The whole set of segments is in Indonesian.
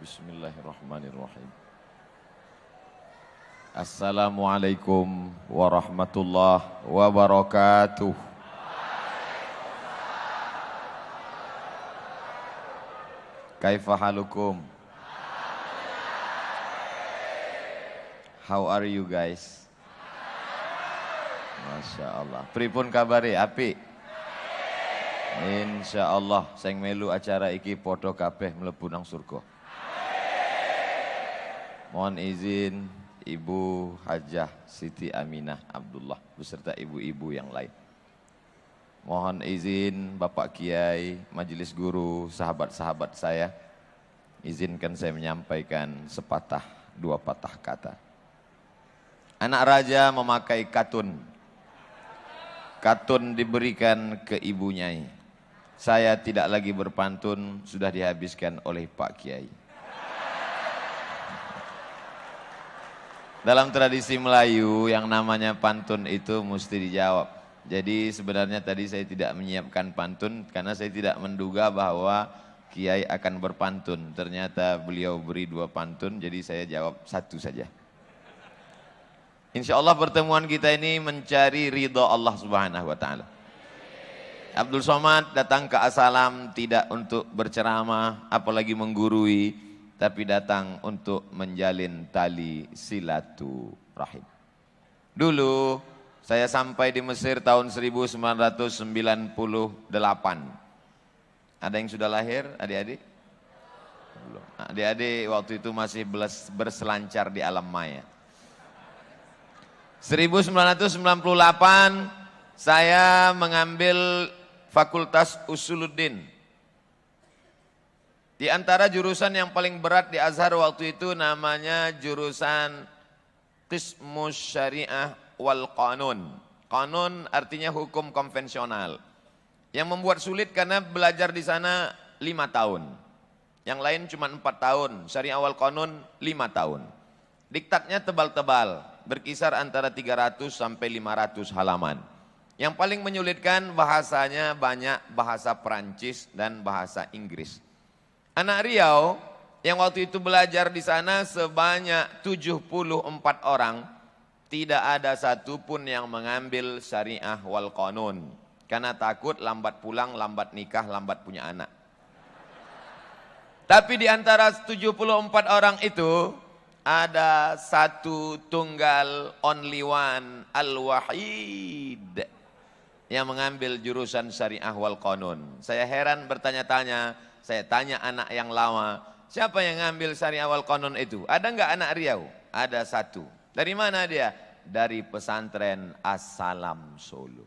Bismillahirrahmanirrahim. Assalamualaikum warahmatullahi wabarakatuh. Kaifa halukum? How are you guys? Masya Allah. Pripun kabari api? Insya Allah sing melu acara iki podo kabeh mlebu nang surga. Mohon izin Ibu Hajah Siti Aminah Abdullah beserta ibu-ibu yang lain. Mohon izin Bapak Kiai, Majelis Guru, sahabat-sahabat saya. Izinkan saya menyampaikan sepatah dua patah kata. Anak raja memakai katun. Katun diberikan ke ibunya. Saya tidak lagi berpantun, sudah dihabiskan oleh Pak Kiai. Dalam tradisi Melayu yang namanya pantun itu mesti dijawab. Jadi sebenarnya tadi saya tidak menyiapkan pantun karena saya tidak menduga bahwa Kiai akan berpantun. Ternyata beliau beri dua pantun, jadi saya jawab satu saja. Insya Allah pertemuan kita ini mencari ridho Allah Subhanahu wa Ta'ala. Abdul Somad datang ke As-Salam tidak untuk berceramah, apalagi menggurui, tapi datang untuk menjalin tali silaturahim. Dulu saya sampai di Mesir tahun 1998. Ada yang sudah lahir, adik-adik? Belum. Adik-adik waktu itu masih berselancar di alam maya. 1998 saya mengambil Fakultas Usuluddin. Di antara jurusan yang paling berat di Azhar waktu itu namanya jurusan Qismus Syariah wal Qanun. Qanun artinya hukum konvensional. Yang membuat sulit karena belajar di sana 5 tahun. Yang lain cuma 4 tahun. Syariah wal Qanun 5 tahun. Diktatnya tebal-tebal, berkisar antara 300 sampai 500 halaman. Yang paling menyulitkan bahasanya banyak bahasa Perancis dan bahasa Inggris. Anak Riau yang waktu itu belajar di sana sebanyak 74 orang, tidak ada satupun yang mengambil syariah wal qanun. Karena takut lambat pulang, lambat nikah, lambat punya anak. Tapi di antara 74 orang itu, ada satu tunggal only one al-wahid yang mengambil jurusan syariah wal qanun. Saya heran bertanya-tanya, saya tanya anak yang lama, siapa yang ngambil syariah wal qanun itu? Ada enggak anak Riau? Ada satu. Dari mana dia? Dari pesantren As-Salam Solo.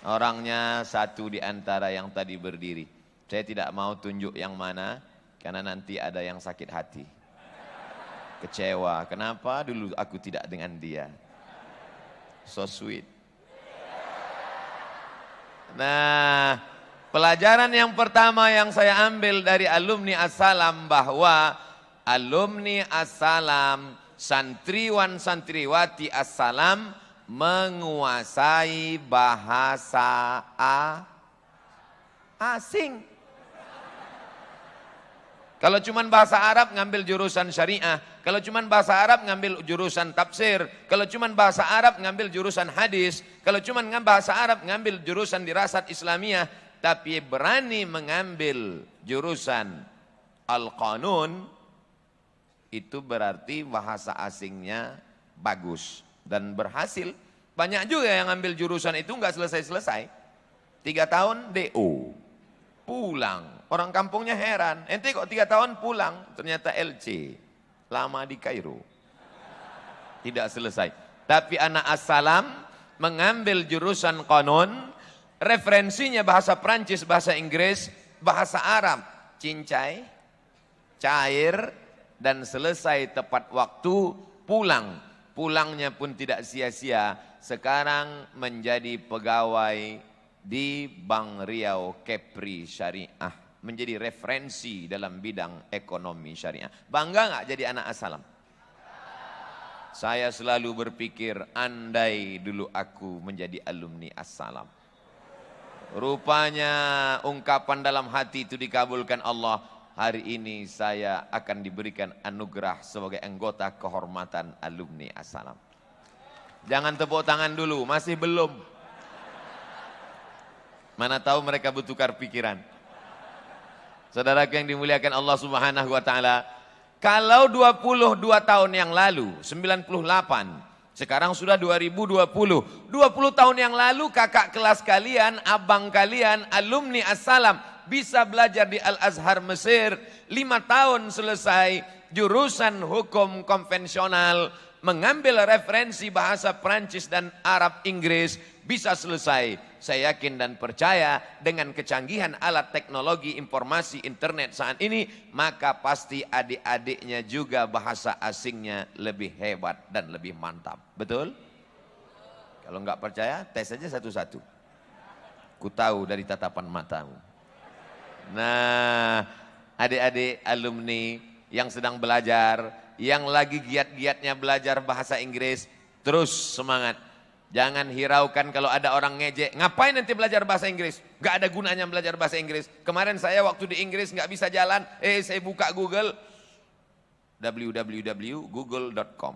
Orangnya satu di antara yang tadi berdiri. Saya tidak mau tunjuk yang mana. Karena nanti ada yang sakit hati. Kecewa. Kenapa dulu aku tidak dengan dia? So sweet. Nah, pelajaran yang pertama yang saya ambil dari alumni As-Salam bahwa alumni As-Salam, santriwan santriwati As-Salam menguasai bahasa asing. Kalau cuma bahasa Arab ngambil jurusan syariah, kalau cuma bahasa Arab ngambil jurusan tafsir, kalau cuma bahasa Arab ngambil jurusan hadis, kalau cuma bahasa Arab ngambil jurusan dirasat Islamiyah, tapi berani mengambil jurusan Al-Qanun, itu berarti bahasa asingnya bagus dan berhasil. Banyak juga yang ngambil jurusan itu nggak selesai-selesai. 3 tahun DO, pulang. Orang kampungnya heran, ente kok 3 tahun pulang? Ternyata LC, lama di Kairo. Tidak selesai. Tapi anak As-Salam mengambil jurusan Qanun, referensinya bahasa Prancis, bahasa Inggris, bahasa Arab. Cincai, cair, dan selesai tepat waktu pulang. Pulangnya pun tidak sia-sia, sekarang menjadi pegawai di Bank Riau Kepri Syariah. Menjadi referensi dalam bidang ekonomi syariah. Bangga nggak jadi anak As-Salam? Saya selalu berpikir, andai dulu aku menjadi alumni As-Salam. Rupanya ungkapan dalam hati itu dikabulkan Allah. Hari ini saya akan diberikan anugerah sebagai anggota kehormatan alumni As-Salam. Jangan tepuk tangan dulu, masih belum. Mana tahu mereka bertukar pikiran. Saudaraku yang dimuliakan Allah Subhanahu wa taala, kalau 22 tahun yang lalu, 98, sekarang sudah 2020. 20 tahun yang lalu kakak kelas kalian, abang kalian, alumni As-Salam bisa belajar di Al-Azhar Mesir. 5 tahun selesai jurusan hukum konvensional, mengambil referensi bahasa Prancis dan Arab Inggris, bisa selesai. Saya yakin dan percaya dengan kecanggihan alat teknologi informasi internet saat ini, maka pasti adik-adiknya juga bahasa asingnya lebih hebat dan lebih mantap. Betul? Kalau nggak percaya, tes saja satu-satu. Ku tahu dari tatapan matamu. Nah, adik-adik alumni yang sedang belajar, yang lagi giat-giatnya belajar bahasa Inggris, terus semangat. Jangan hiraukan kalau ada orang ngejek. Ngapain nanti belajar bahasa Inggris? Gak ada gunanya belajar bahasa Inggris. Kemarin saya waktu di Inggris gak bisa jalan. Saya buka Google. www.google.com.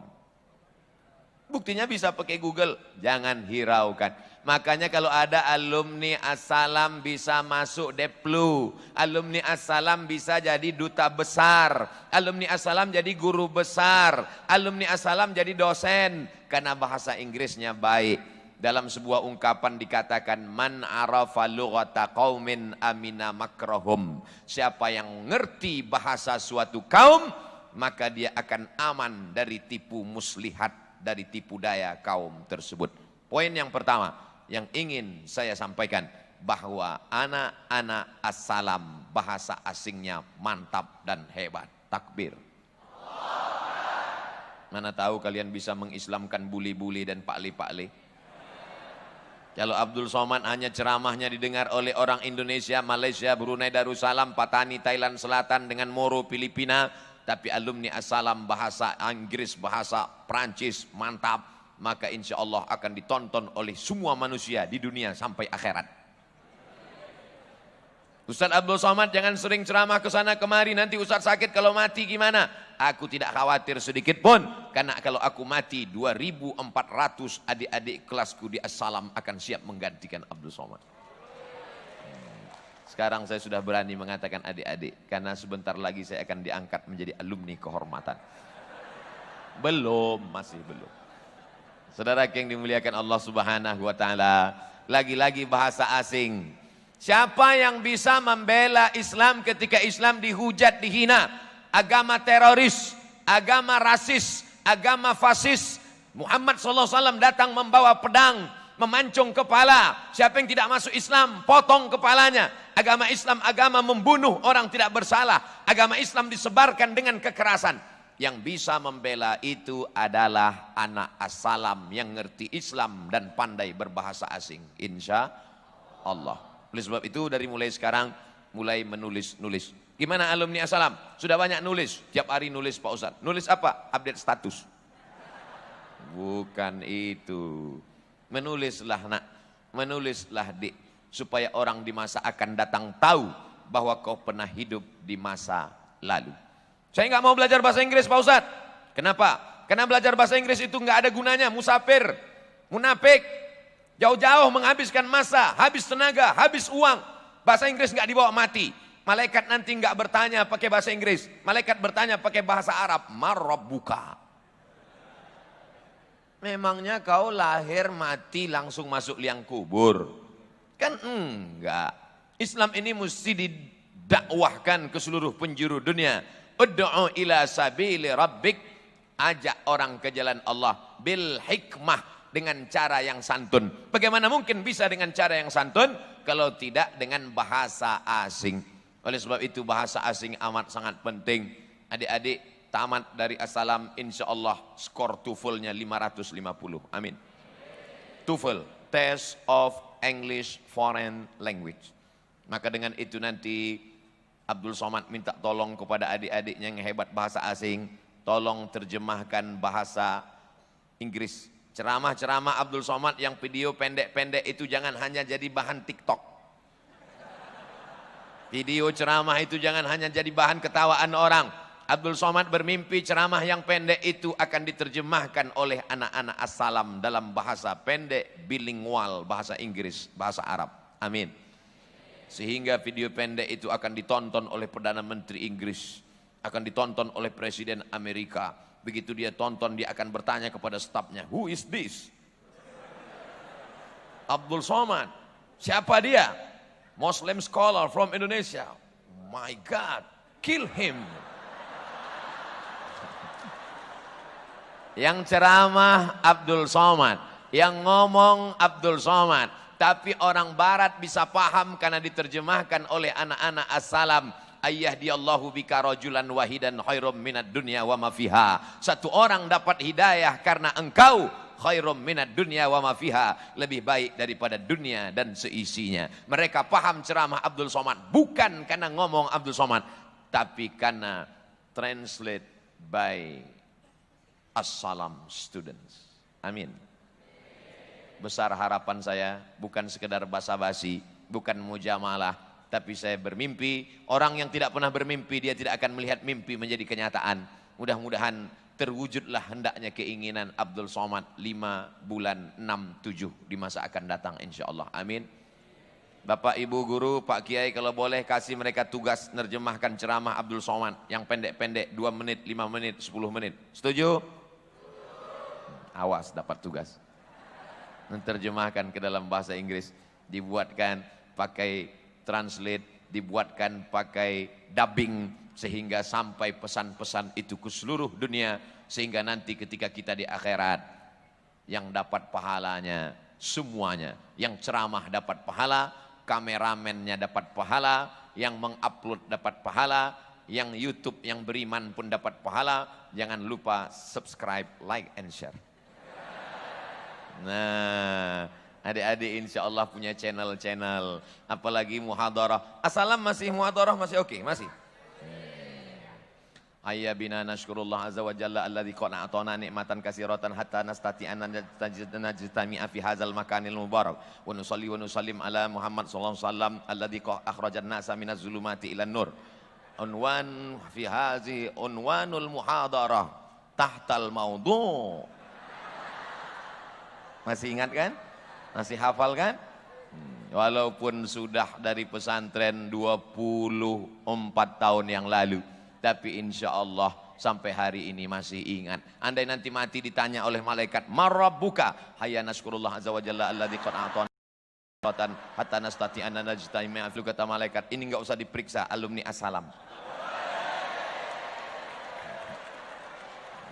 Buktinya bisa pakai Google. Jangan hiraukan. Makanya kalau ada alumni As-Salam bisa masuk Deplu. Alumni As-Salam bisa jadi duta besar. Alumni As-Salam jadi guru besar. Alumni As-Salam jadi dosen. Karena bahasa Inggrisnya baik. Dalam sebuah ungkapan dikatakan, man arafa lughata qaumin amina makrahum. Siapa yang mengerti bahasa suatu kaum, maka dia akan aman dari tipu muslihat, dari tipu daya kaum tersebut. Poin yang pertama yang ingin saya sampaikan, bahwa anak-anak As-Salam bahasa asingnya mantap dan hebat. Takbir. Mana tahu kalian bisa mengislamkan buli-buli dan pakli-pakli. Kalau Abdul Somad hanya ceramahnya didengar oleh orang Indonesia, Malaysia, Brunei Darussalam, Patani, Thailand Selatan dengan Moro, Filipina, tapi alumni As-Salam bahasa Inggris, bahasa Prancis mantap, maka insya Allah akan ditonton oleh semua manusia di dunia sampai akhirat. Ustaz Abdul Somad jangan sering ceramah ke sana kemari, nanti Ustaz sakit kalau mati gimana? Aku tidak khawatir sedikit pun, karena kalau aku mati 2.400 adik-adik kelasku di As-Salam akan siap menggantikan Abdul Somad. Sekarang saya sudah berani mengatakan adik-adik, karena sebentar lagi saya akan diangkat menjadi alumni kehormatan. Belum, masih belum. Saudara yang dimuliakan Allah Subhanahu wa taala, lagi-lagi bahasa asing. Siapa yang bisa membela Islam ketika Islam dihujat, dihina? Agama teroris, agama rasis, agama fasis. Muhammad SAW datang membawa pedang, memancung kepala. Siapa yang tidak masuk Islam, potong kepalanya. Agama Islam agama membunuh orang tidak bersalah. Agama Islam disebarkan dengan kekerasan. Yang bisa membela itu adalah anak As-Salam yang ngerti Islam dan pandai berbahasa asing. Insya Allah. Oleh sebab itu dari mulai sekarang mulai menulis-nulis. Gimana alumni As-Salam? Sudah banyak nulis, tiap hari nulis Pak Ustadz. Nulis apa? Update status. Bukan itu. Menulislah nak, menulislah dik, supaya orang di masa akan datang tahu bahwa kau pernah hidup di masa lalu. Saya nggak mau belajar bahasa Inggris Pak Ustadz. Kenapa? Karena belajar bahasa Inggris itu nggak ada gunanya, musafir, munafik. Jauh-jauh menghabiskan masa, habis tenaga, habis uang. Bahasa Inggris nggak dibawa mati. Malaikat nanti nggak bertanya pakai bahasa Inggris. Malaikat bertanya pakai bahasa Arab. Marrabbuka. Memangnya kau lahir mati langsung masuk liang kubur? Kan enggak. Islam ini mesti didakwahkan ke seluruh penjuru dunia. Ud'u ila sabili rabbik. Ajak orang ke jalan Allah. Bil hikmah. Dengan cara yang santun. Bagaimana mungkin bisa dengan cara yang santun kalau tidak dengan bahasa asing? Oleh sebab itu bahasa asing amat sangat penting. Adik-adik tamat dari As-Salam insya Allah skor TOEFL-nya 550. Amin. TOEFL, Test of English Foreign Language. Maka dengan itu nanti Abdul Somad minta tolong kepada adik-adiknya yang hebat bahasa asing. Tolong terjemahkan bahasa Inggris. Ceramah-ceramah Abdul Somad yang video pendek-pendek itu jangan hanya jadi bahan TikTok. Video ceramah itu jangan hanya jadi bahan ketawaan orang. Abdul Somad bermimpi ceramah yang pendek itu akan diterjemahkan oleh anak-anak As-Salam dalam bahasa pendek, bilingual, bahasa Inggris, bahasa Arab. Amin. Sehingga video pendek itu akan ditonton oleh Perdana Menteri Inggris, akan ditonton oleh Presiden Amerika. Begitu dia tonton, dia akan bertanya kepada stafnya, "Who is this?" Abdul Somad. Siapa dia? Muslim scholar from Indonesia. My God, kill him. Yang ceramah Abdul Somad, yang ngomong Abdul Somad, tapi orang barat bisa paham karena diterjemahkan oleh anak-anak As-Salam. Ayyahdiyallahu bika rajulan wahidan khairum minad dunya wa ma fiha. Satu orang dapat hidayah karena engkau, khairum minad dunya wa ma fiha, lebih baik daripada dunia dan seisinya. Mereka paham ceramah Abdul Somad bukan karena ngomong Abdul Somad, tapi karena translate by As-Salam students. Amin. Besar harapan saya, bukan sekedar basa-basi, bukan mujamalah, tapi saya bermimpi. Orang yang tidak pernah bermimpi, dia tidak akan melihat mimpi menjadi kenyataan. Mudah-mudahan terwujudlah hendaknya keinginan Abdul Somad 5 bulan 6, 7 di masa akan datang insya Allah. Amin. Bapak Ibu Guru, Pak Kiai, kalau boleh kasih mereka tugas nerjemahkan ceramah Abdul Somad yang pendek-pendek, 2 menit, 5 menit, 10 menit. Setuju? Awas dapat tugas. Menerjemahkan ke dalam bahasa Inggris, dibuatkan pakai translate, dibuatkan pakai dubbing, sehingga sampai pesan-pesan itu ke seluruh dunia, sehingga nanti ketika kita di akhirat, yang dapat pahalanya semuanya. Yang ceramah dapat pahala, kameramennya dapat pahala, yang mengupload dapat pahala, yang YouTube yang beriman pun dapat pahala. Jangan lupa subscribe, like and share. Nah, adik-adik insya Allah punya channel-channel, apalagi muhadarah. Assalam masih muhadarah, masih oke, masih. Ayya bina nashkurullah azza wa jalla alladzi qad a'tana nikmatan katsiratan hatta nastati'an najtami'a fi hadzal makanil mubarak wa nusalli wa nusallim ala Muhammad sallallahu alaihi wasallam alladzi qad akhrajan nasa minaz zulumati ilan nur. Unwan fi hadhihi unwanul muhadarah tahtal maudhu'. Masih ingat kan? Masih hafal kan? Walaupun sudah dari pesantren 24 tahun yang lalu, tapi insya Allah sampai hari ini masih ingat. Andai nanti mati ditanya oleh malaikat, "Marabbuka?" Hayya naskurullah azza wa jalla alladzi qad a'tana hatta nastati'an najtami'a fi, kata malaikat, ini enggak usah diperiksa, alumni As-Salam.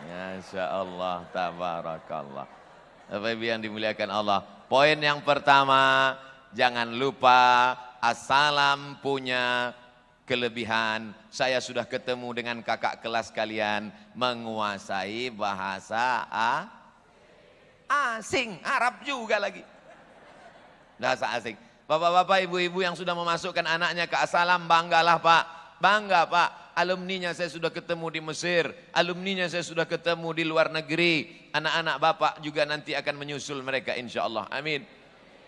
Masya Allah, tabarakallah. Bapak Ibu yang dimuliakan Allah, poin yang pertama, jangan lupa As-Salam punya kelebihan. Saya sudah ketemu dengan kakak kelas kalian, menguasai bahasa asing, Arab juga lagi. Bahasa asing. Bapak-bapak, ibu-ibu yang sudah memasukkan anaknya ke As-Salam, banggalah Pak, bangga Pak. Alumninya saya sudah ketemu di Mesir, alumninya saya sudah ketemu di luar negeri. Anak-anak Bapak juga nanti akan menyusul mereka insya Allah. Amin.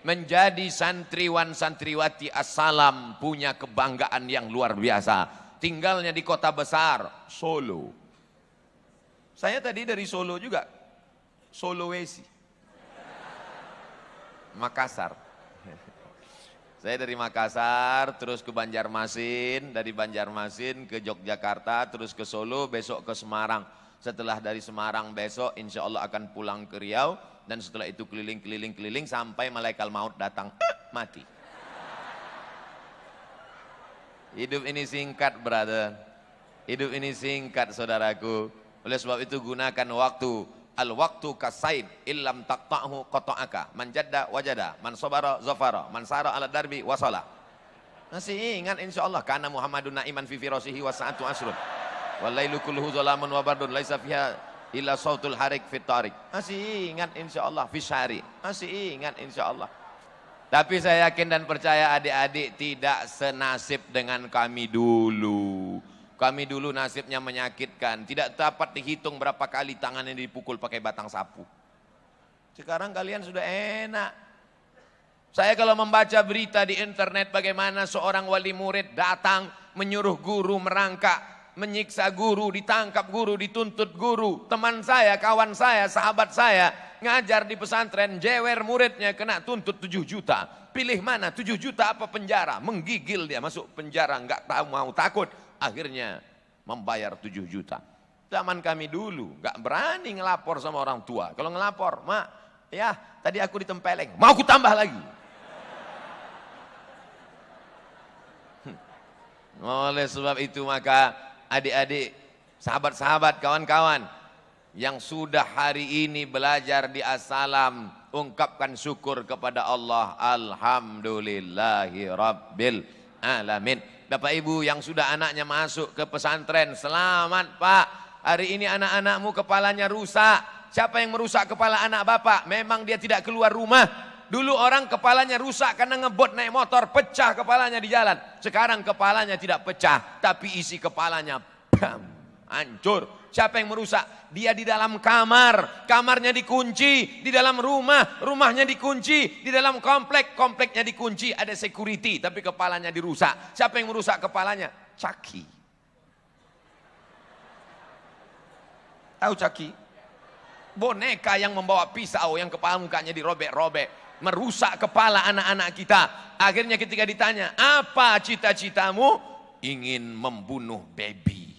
Menjadi santriwan santriwati As-Salam punya kebanggaan yang luar biasa. Tinggalnya di kota besar, Solo. Saya tadi dari Solo juga, Sulawesi, Makassar. Saya dari Makassar, terus ke Banjarmasin, dari Banjarmasin ke Yogyakarta, terus ke Solo, besok ke Semarang. Setelah dari Semarang besok insya Allah akan pulang ke Riau, dan setelah itu keliling-keliling-keliling sampai malaikat maut datang, mati. Hidup ini singkat, brother. Hidup ini singkat, saudaraku. Oleh sebab itu gunakan waktu. Al-waktu kasaid illam taqta'hu qata'aka, man jadda wajada, man sabara zafara, man sara ala darbi wasala. Masih ingat insyaallah, kana Muhammadun na'iman fi firasihi wa sa'atu asrun wal lailu kulluhu zalamun wa bardun laisa fiha illa sautul harik fit tariq. Masih ingat insyaallah, fi syari. Masih ingat insyaallah. Tapi saya yakin dan percaya adik-adik tidak senasib dengan kami dulu. Kami dulu nasibnya menyakitkan, tidak dapat dihitung berapa kali tangannya dipukul pakai batang sapu. Sekarang kalian sudah enak. Saya kalau membaca berita di internet bagaimana seorang wali murid datang menyuruh guru merangkak, menyiksa guru, ditangkap guru, dituntut guru. Teman saya, kawan saya, sahabat saya ngajar di pesantren, jewer muridnya kena tuntut 7 juta. Pilih mana, 7 juta apa penjara? Menggigil dia masuk penjara, nggak tahu mau takut. Akhirnya membayar 7 juta. Zaman kami dulu nggak berani ngelapor sama orang tua. Kalau ngelapor, mak, ya tadi aku ditempeleng, mau aku tambah lagi. Oleh sebab itu maka adik-adik, sahabat-sahabat, kawan-kawan yang sudah hari ini belajar di As-Salam, ungkapkan syukur kepada Allah. Alhamdulillahi Rabbil Alamin. Bapak Ibu yang sudah anaknya masuk ke pesantren, selamat Pak. Hari ini anak-anakmu kepalanya rusak. Siapa yang merusak kepala anak bapak? Memang dia tidak keluar rumah. Dulu orang kepalanya rusak karena ngebut naik motor, pecah kepalanya di jalan. Sekarang kepalanya tidak pecah, tapi isi kepalanya bam, hancur. Siapa yang merusak? Dia di dalam kamar, kamarnya dikunci. Di dalam rumah, rumahnya dikunci. Di dalam komplek, kompleknya dikunci. Ada security, tapi kepalanya dirusak. Siapa yang merusak kepalanya? Caki. Tahu caki? Boneka yang membawa pisau, yang kepala mukanya dirobek-robek. Merusak kepala anak-anak kita. Akhirnya ketika ditanya, apa cita-citamu? Ingin membunuh baby.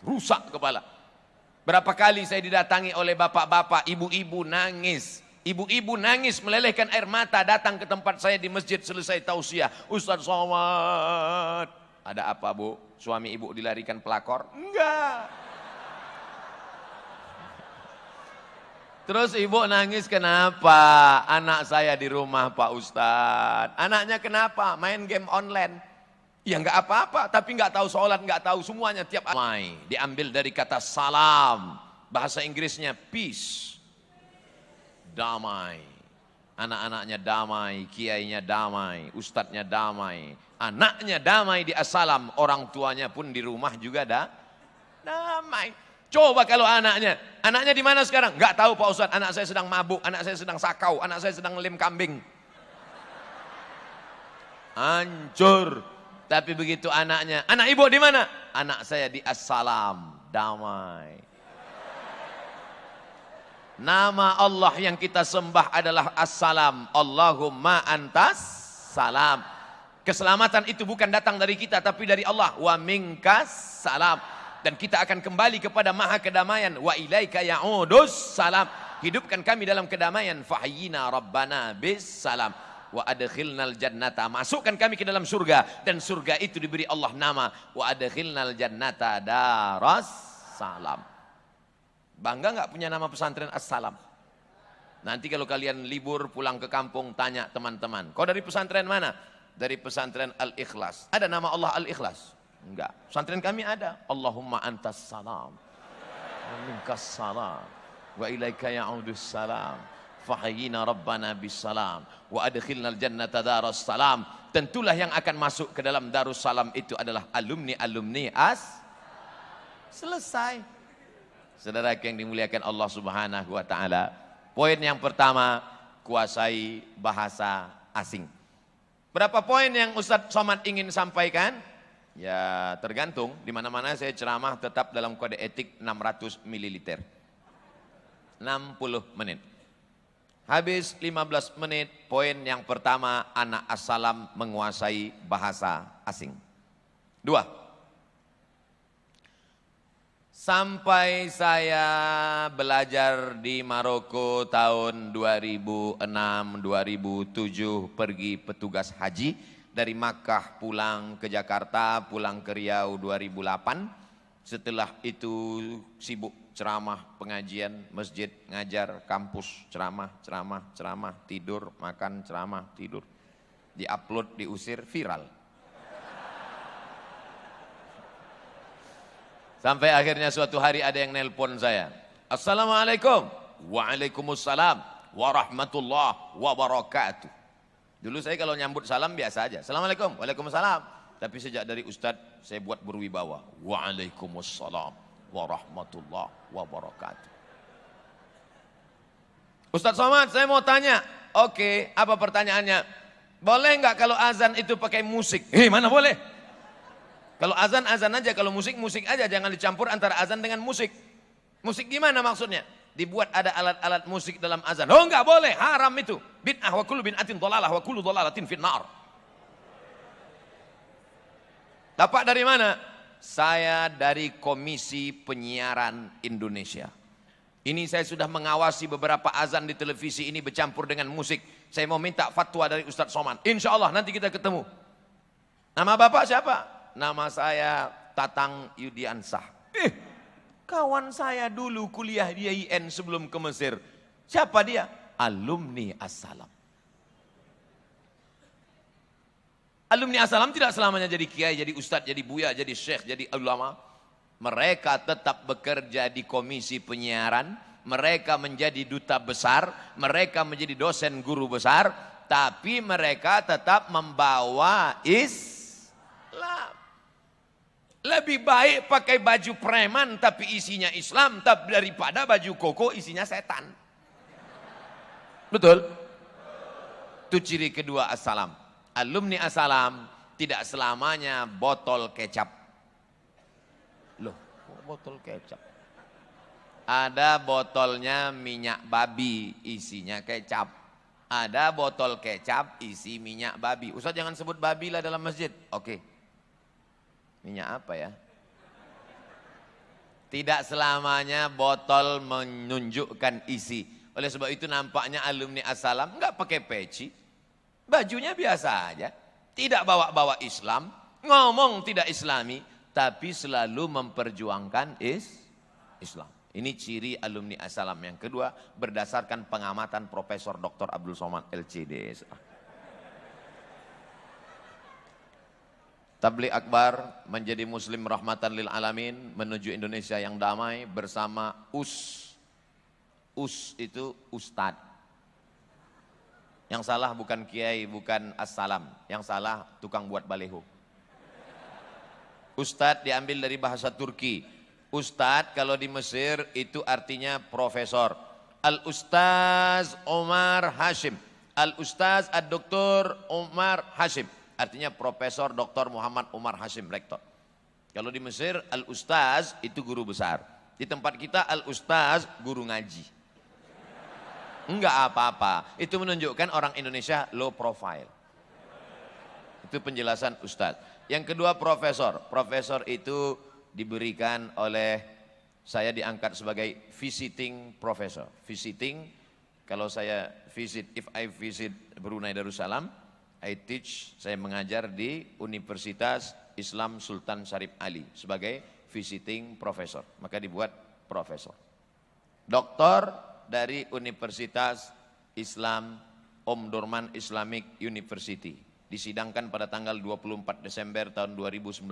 Rusak kepala. Berapa kali saya didatangi oleh bapak-bapak, ibu-ibu nangis. Ibu-ibu nangis melelehkan air mata datang ke tempat saya di masjid selesai tausiah. Ustaz Somad, ada apa bu? Suami ibu dilarikan pelakor? Enggak. Terus ibu nangis kenapa? Anak saya di rumah Pak Ustadz. Anaknya kenapa? Main game online. Ya enggak apa-apa, tapi enggak tahu sholat, enggak tahu semuanya tiap damai. Diambil dari kata salam. Bahasa Inggrisnya peace. Damai. Anak-anaknya damai, kiainya damai, ustadznya damai. Anaknya damai di As-Salam, orang tuanya pun di rumah juga damai. Coba kalau anaknya di mana sekarang? Enggak tahu Pak Ustadz, anak saya sedang mabuk, anak saya sedang sakau, anak saya sedang lem kambing. Hancur. Tapi begitu anaknya, anak ibu di mana? Anak saya di As-Salam, damai. Nama Allah yang kita sembah adalah As-Salam. Allahumma antas salam. Keselamatan itu bukan datang dari kita, tapi dari Allah. Wa minkas salam. Dan kita akan kembali kepada maha kedamaian. Wa ilaika ya'udus salam. Hidupkan kami dalam kedamaian. Fahyina rabbana bis salam. Wa adkhilnal jannata. Masukkan kami ke dalam surga. Dan surga itu diberi Allah nama. Wa adkhilnal jannata daras salam. Bangga nggak punya nama pesantren As-Salam? Nanti kalau kalian libur pulang ke kampung, tanya teman-teman. Kau dari pesantren mana? Dari pesantren Al-Ikhlas. Ada nama Allah Al-Ikhlas? Enggak. Pesantren kami ada. Allahumma antas salam. Wa minkas salam. Wa ilaika ya'udus salam. Fahyina rabbana bis salam. Wa adkhilnal jannata daras salam. Tentulah yang akan masuk ke dalam Darussalam itu adalah alumni-alumni Selesai. Saudara yang dimuliakan Allah Subhanahu wa taala. Poin yang pertama, kuasai bahasa asing. Berapa poin yang Ustadz Somad ingin sampaikan? Ya tergantung, di mana-mana saya ceramah tetap dalam kode etik 600 ml. 60 menit. Habis 15 menit, poin yang pertama, anak As-Salam menguasai bahasa asing. 2. Sampai saya belajar di Maroko tahun 2006-2007 pergi petugas haji dari Makkah pulang ke Jakarta, pulang ke Riau 2008. Setelah itu sibuk ceramah, pengajian, masjid, ngajar, kampus, ceramah, tidur, makan, ceramah, tidur. Di-upload, diusir, viral. Sampai akhirnya suatu hari ada yang nelpon saya. Assalamualaikum. Waalaikumsalam warahmatullahi wabarakatuh. Dulu saya kalau nyambut salam biasa aja. Assalamualaikum. Waalaikumsalam. Tapi sejak dari Ustadz saya buat berwibawa. Waalaikumsalam warahmatullahi wabarakatuh. Ustadz Somad, saya mau tanya. Oke, apa pertanyaannya? Boleh nggak kalau azan itu pakai musik? Mana boleh? Kalau azan aja, kalau musik aja, jangan dicampur antara azan dengan musik. Musik gimana maksudnya? Dibuat ada alat-alat musik dalam azan. Oh nggak boleh, haram itu. Bid'ah wa kullu bid'atin dhalalah wa kullu dhalalatin finnar. Dapat dari mana? Saya dari Komisi Penyiaran Indonesia. Ini saya sudah mengawasi beberapa azan di televisi ini bercampur dengan musik. Saya mau minta fatwa dari Ustadz Somad. Insya Allah nanti kita ketemu. Nama Bapak siapa? Nama saya Tatang Yudiansah. Kawan saya dulu kuliah di IAIN sebelum ke Mesir. Siapa dia? Alumni As-Salam. Alumni As-Salam tidak selamanya jadi kiai, jadi ustadz, jadi buya, jadi syekh, jadi ulama. Mereka tetap bekerja di Komisi Penyiaran. Mereka menjadi duta besar. Mereka menjadi dosen guru besar. Tapi mereka tetap membawa Islam. Lebih baik pakai baju preman tapi isinya Islam daripada baju koko isinya setan. Betul? Itu ciri kedua As-Salam. Alumni As-Salam tidak selamanya botol kecap. Loh, botol kecap? Ada botolnya minyak babi isinya kecap. Ada botol kecap isi minyak babi. Ustaz jangan sebut babi lah dalam masjid. Oke. Minyak apa ya? Tidak selamanya botol menunjukkan isi. Oleh sebab itu nampaknya alumni As-Salam enggak pakai peci. Bajunya biasa aja. Tidak bawa-bawa Islam. Ngomong tidak Islami. Tapi selalu memperjuangkan Islam. Ini ciri alumni As-Salam. Yang kedua berdasarkan pengamatan Profesor Dr. Abdul Somad LCD. Tabligh Akbar menjadi muslim rahmatan lil alamin menuju Indonesia yang damai bersama US. US itu ustad. Yang salah bukan kiai, bukan As-Salam. Yang salah tukang buat baleho. Ustad diambil dari bahasa Turki. Ustad kalau di Mesir itu artinya profesor. Al-Ustaz Omar Hashim. Al-Ustaz Ad-Doktor Omar Hashim. Artinya Profesor Dr. Muhammad Umar Hashim, rektor. Kalau di Mesir, Al-Ustaz itu guru besar. Di tempat kita, Al-Ustaz guru ngaji. Enggak apa-apa. Itu menunjukkan orang Indonesia low profile. Itu penjelasan Ustaz. Yang kedua profesor. Profesor itu diberikan oleh, saya diangkat sebagai visiting professor. Visiting, kalau saya visit, if I visit Brunei Darussalam, I teach, saya mengajar di Universitas Islam Sultan Syarif Ali sebagai visiting professor. Maka dibuat profesor. Doktor dari Universitas Islam Omdurman Islamic University. Disidangkan pada tanggal 24 Desember tahun 2019.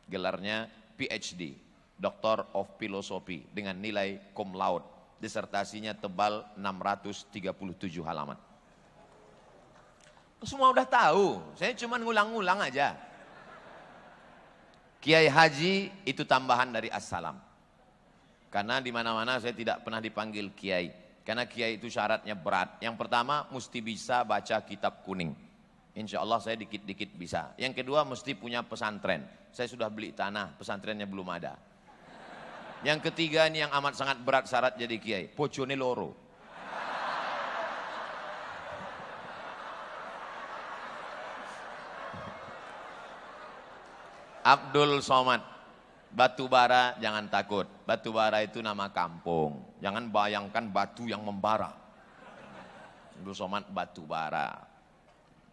Gelarnya PhD, Doctor of Philosophy dengan nilai cum laude. Disertasinya tebal 637 halaman. Semua udah tahu, saya cuma ngulang-ngulang aja. Kiai Haji itu tambahan dari As-Salam. Karena di mana-mana saya tidak pernah dipanggil kiai. Karena kiai itu syaratnya berat. Yang pertama mesti bisa baca kitab kuning. Insya Allah saya dikit-dikit bisa. Yang kedua mesti punya pesantren. Saya sudah beli tanah, pesantrennya belum ada. Yang ketiga ini yang amat sangat berat syarat jadi kiai. Bojone loro. Abdul Somad, Batubara jangan takut. Batubara itu nama kampung. Jangan bayangkan batu yang membara. Abdul Somad Batubara.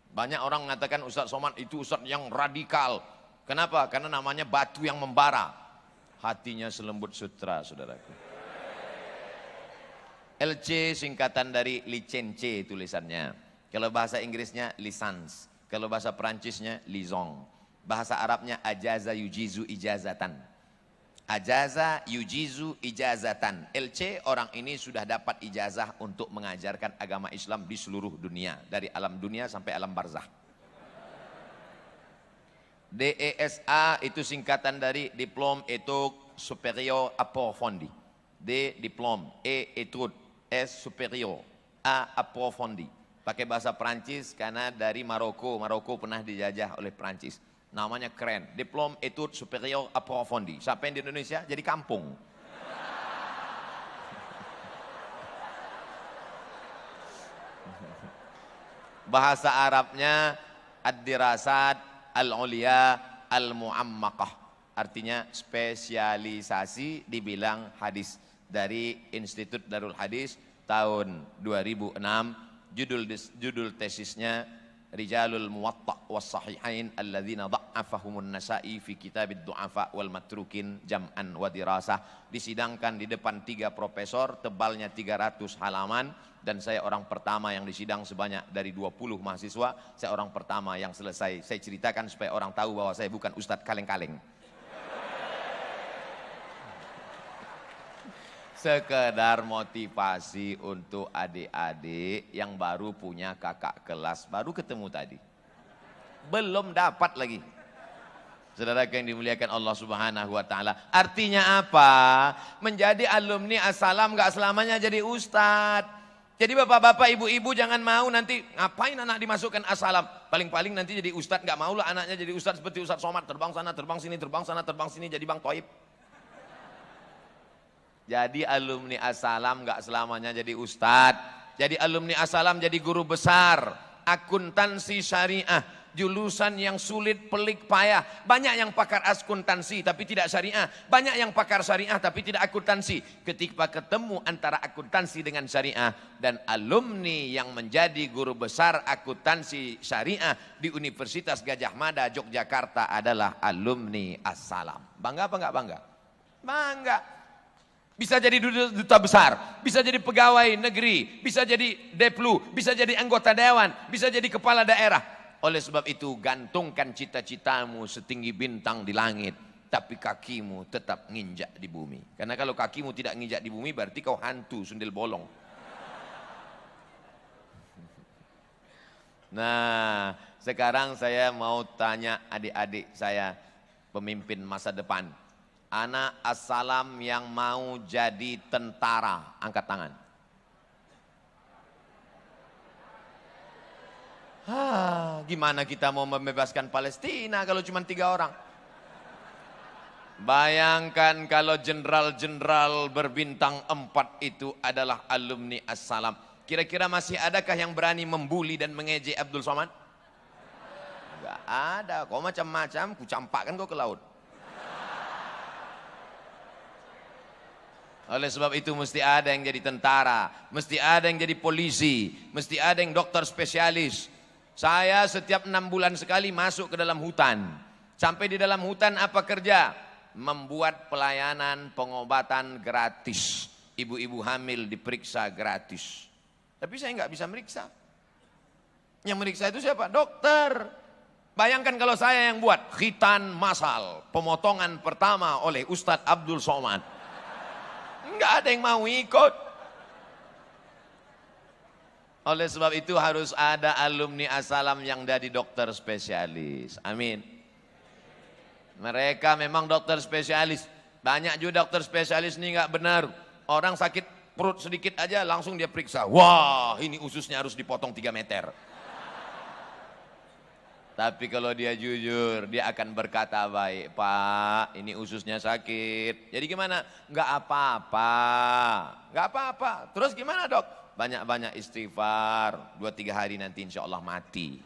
Banyak orang mengatakan Ustadz Somad itu Ustadz yang radikal. Kenapa? Karena namanya batu yang membara. Hatinya selembut sutra, saudaraku. LC singkatan dari licence tulisannya. Kalau bahasa Inggrisnya lisans. Kalau bahasa Perancisnya liaison. Bahasa Arabnya ajaza yujizu ijazatan. Ajaza yujizu ijazatan. LC orang ini sudah dapat ijazah untuk mengajarkan agama Islam di seluruh dunia. Dari alam dunia sampai alam barzakh. DESA itu singkatan dari Diplôme Études Supérieures Approfondies. D diplôme, E études, S supérieur, approfondie. Pakai bahasa Prancis karena dari Maroko. Maroko pernah dijajah oleh Prancis. Namanya keren. Diplôme études supérieures approfondies. Siapa yang di Indonesia? Jadi kampung. Bahasa Arabnya ad-dirasat al-ulia al-mu'ammakah. Artinya spesialisasi di bidang hadis. Dari Institut Darul Hadis tahun 2006. Judul tesisnya Rijalul Muwatta' was Sahihain alladzina dha'afahumun Nasa'i fi kitabid du'afa wal matrukin jam'an wa dirasah. Disidangkan di depan 3 profesor, tebalnya 300 halaman, dan saya orang pertama yang disidang sebanyak dari 20 mahasiswa. Saya orang pertama yang selesai. Saya ceritakan supaya orang tahu bahwa saya bukan ustadz kaleng-kaleng. Sekedar motivasi untuk adik-adik yang baru punya kakak kelas, baru ketemu tadi. Belum dapat lagi. Saudara yang dimuliakan Allah Subhanahu wa taala. Artinya apa? Menjadi alumni As-Salam gak selamanya jadi ustadz. Jadi bapak-bapak, ibu-ibu jangan mau nanti ngapain anak dimasukkan As-Salam. Paling-paling nanti jadi ustadz, gak mau lah anaknya jadi ustadz seperti Ustadz Somad. Terbang sana, terbang sini, terbang sana, terbang sini, jadi Bang Toib. Jadi alumni As-Salam gak selamanya jadi ustadz. Jadi alumni As-Salam jadi guru besar. Akuntansi syariah. Jurusan yang sulit, pelik, payah. Banyak yang pakar akuntansi tapi tidak syariah. Banyak yang pakar syariah tapi tidak akuntansi. Ketika ketemu antara akuntansi dengan syariah. Dan alumni yang menjadi guru besar akuntansi syariah di Universitas Gadjah Mada, Yogyakarta adalah alumni As-Salam. Bangga apa enggak bangga? Bangga. Bisa jadi duta besar, bisa jadi pegawai negeri, bisa jadi deplu, bisa jadi anggota dewan, bisa jadi kepala daerah. Oleh sebab itu gantungkan cita-citamu setinggi bintang di langit, tapi kakimu tetap nginjak di bumi. Karena kalau kakimu tidak nginjak di bumi berarti kau hantu sundel bolong. Nah, sekarang saya mau tanya adik-adik saya, pemimpin masa depan. Anak As-Salam yang mau jadi tentara, angkat tangan. Gimana kita mau membebaskan Palestina kalau cuma 3 orang? Bayangkan kalau jenderal-jenderal berbintang 4 itu adalah alumni As-Salam. Kira-kira masih adakah yang berani membuli dan mengejek Abdul Somad? Enggak ada, kau macam-macam, ku campakkan kau ke laut. Oleh sebab itu mesti ada yang jadi tentara, mesti ada yang jadi polisi, mesti ada yang dokter spesialis. Saya setiap 6 bulan sekali masuk ke dalam hutan. Sampai di dalam hutan apa kerja? Membuat pelayanan pengobatan gratis. Ibu-ibu hamil diperiksa gratis. Tapi saya nggak bisa meriksa. Yang meriksa itu siapa? Dokter. Bayangkan kalau saya yang buat khitan massal, pemotongan pertama oleh Ustadz Abdul Somad. Enggak ada yang mau ikut. Oleh sebab itu harus ada alumni As-Salam yang jadi dokter spesialis. Amin. Mereka memang dokter spesialis. Banyak juga dokter spesialis ini enggak benar. Orang sakit perut sedikit aja langsung dia periksa. Wah, ini ususnya harus dipotong 3 meter. Tapi kalau dia jujur, dia akan berkata baik, Pak, ini ususnya sakit. Jadi gimana? Enggak apa-apa. Enggak apa-apa. Terus gimana dok? Banyak-banyak istighfar. 2-3 hari nanti insya Allah mati.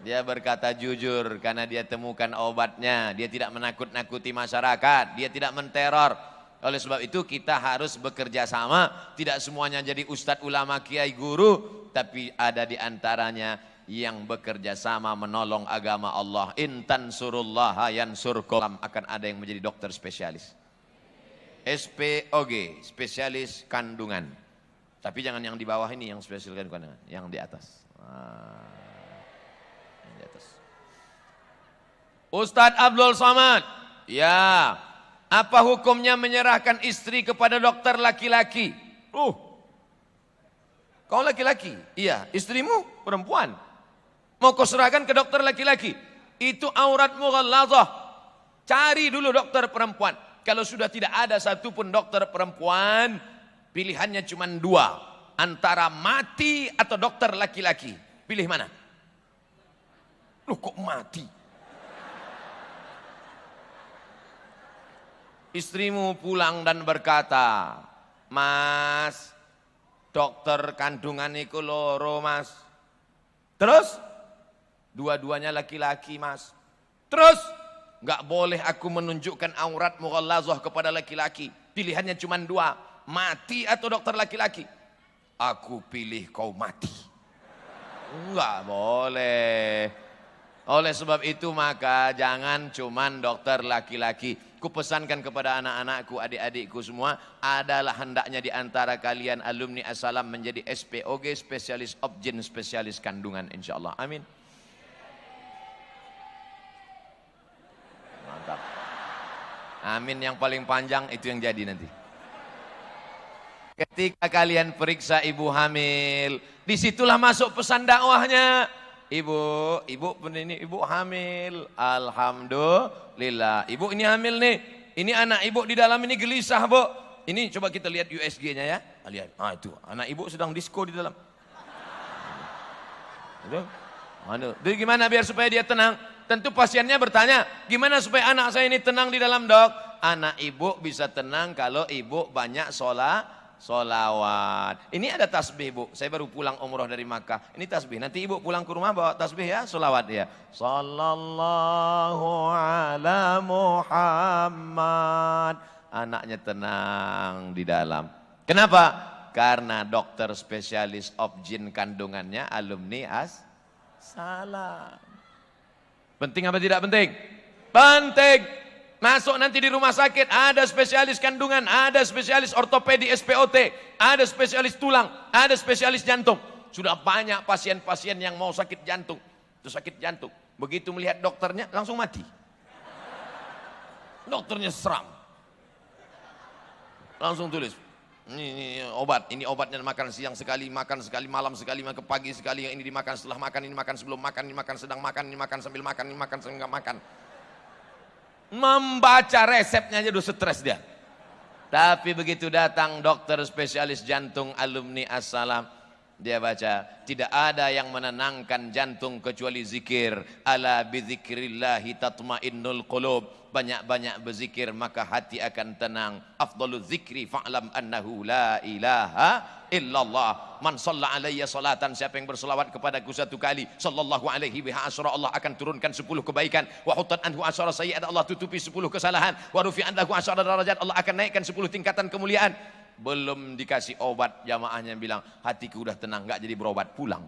Dia berkata jujur karena dia temukan obatnya. Dia tidak menakut-nakuti masyarakat. Dia tidak menteror. Oleh sebab itu kita harus bekerja sama. Tidak semuanya jadi ustadz, ulama, kiai, guru. Tapi ada di antaranya yang bekerja sama menolong agama Allah. Intan surullaha yansurkum. Akan ada yang menjadi dokter spesialis. SPOG, spesialis kandungan. Tapi jangan yang di bawah ini yang spesialis kandungan. Yang di atas. Yang di atas. Ustadz Abdul Somad. Ya. Apa hukumnya menyerahkan istri kepada dokter laki-laki? Kau laki-laki? Iya. Istrimu perempuan. Mau kau serahkan ke dokter laki-laki? Itu aurat mughallazah. Cari dulu dokter perempuan. Kalau sudah tidak ada satupun dokter perempuan, Pilihannya cuma dua, antara mati atau dokter laki-laki. Pilih mana? Loh kok mati? Istrimu pulang dan berkata, Mas, dokter kandungan iku loro Mas. Terus? Dua-duanya laki-laki Mas. Terus? Gak boleh aku menunjukkan aurat mughallazah kepada laki-laki. Pilihannya cuma dua, mati atau dokter laki-laki. Aku pilih kau mati. Enggak boleh. Oleh sebab itu maka jangan cuman dokter laki-laki. Kupesankan kepada anak-anakku, adik-adikku semua, adalah hendaknya di antara kalian alumni As-Salam menjadi SPOG, spesialis obgyn, spesialis kandungan, insyaallah. Amin. Mantap. Amin yang paling panjang itu yang jadi nanti. Ketika kalian periksa ibu hamil, disitulah masuk pesan dakwahnya. Ibu ini ibu hamil, alhamdulillah. Ibu ini hamil nih, ini anak ibu di dalam ini gelisah bu. Ini coba kita lihat USG-nya ya. Lihat, itu anak ibu sedang disko di dalam. Jadi gimana biar supaya dia tenang? Tentu pasiennya bertanya, gimana supaya anak saya ini tenang di dalam dok? Anak ibu bisa tenang kalau ibu banyak solawat. Ini ada tasbih bu, saya baru pulang umroh dari Makkah. Ini tasbih, nanti ibu pulang ke rumah bawa tasbih ya, solawat ya. Sallallahu ala Muhammad. Anaknya tenang di dalam. Kenapa? Karena dokter spesialis obgyn kandungannya alumni As-Salam. Penting apa tidak penting? Penting. Masuk nanti di rumah sakit, ada spesialis kandungan, ada spesialis ortopedi SPOT, ada spesialis tulang, ada spesialis jantung. Sudah banyak pasien-pasien yang mau sakit jantung. Itu sakit jantung. Begitu melihat dokternya, langsung mati. Dokternya seram. Langsung tulis, ini obat, ini obatnya makan siang sekali, makan sekali, malam sekali, makan pagi sekali, yang ini dimakan setelah makan, ini makan sebelum makan, ini makan sedang makan, ini makan sambil makan, ini makan sambil makan. Membaca resepnya aja udah stres dia. Tapi begitu datang dokter spesialis jantung alumni As-Salam, dia baca, tidak ada yang menenangkan jantung kecuali zikir. Ala bizikrillahi tatmainnul qulub. Banyak-banyak berzikir maka hati akan tenang. Afdalul zikri fa'lam annahu la ilaha illallah. Man shalla alayya salatan, siapa yang berselawat kepadaku satu kali, sallallahu alaihi biha asyara, Allah akan turunkan 10 kebaikan. Wa hutat anhu asyara sayyi'at, Allah tutupi 10 kesalahan. Wa rufi'an lahu asyara darajat, Allah akan naikkan 10 tingkatan kemuliaan. Belum dikasih obat, jamaahnya bilang, hatiku udah tenang, enggak jadi berobat, pulang.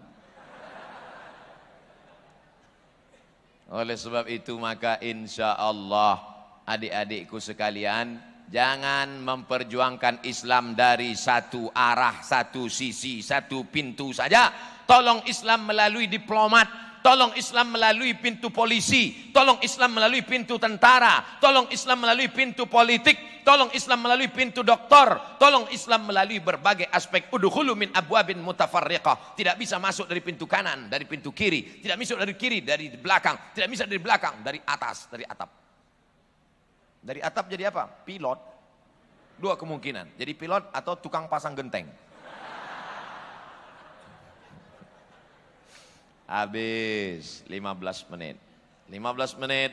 Oleh sebab itu maka insya Allah adik-adikku sekalian, jangan memperjuangkan Islam dari satu arah, satu sisi, satu pintu saja. Tolong Islam melalui diplomat, tolong Islam melalui pintu polisi, tolong Islam melalui pintu tentara, tolong Islam melalui pintu politik, tolong Islam melalui pintu doktor, tolong Islam melalui berbagai aspek. Udkhulu min abwabin mutafarriqah. Tidak bisa masuk dari pintu kanan, dari pintu kiri, tidak bisa dari kiri, dari belakang, tidak bisa dari belakang, dari atas, dari atap. Dari atap jadi apa? Pilot. Dua kemungkinan, jadi pilot atau tukang pasang genteng. Habis 15 menit. 15 menit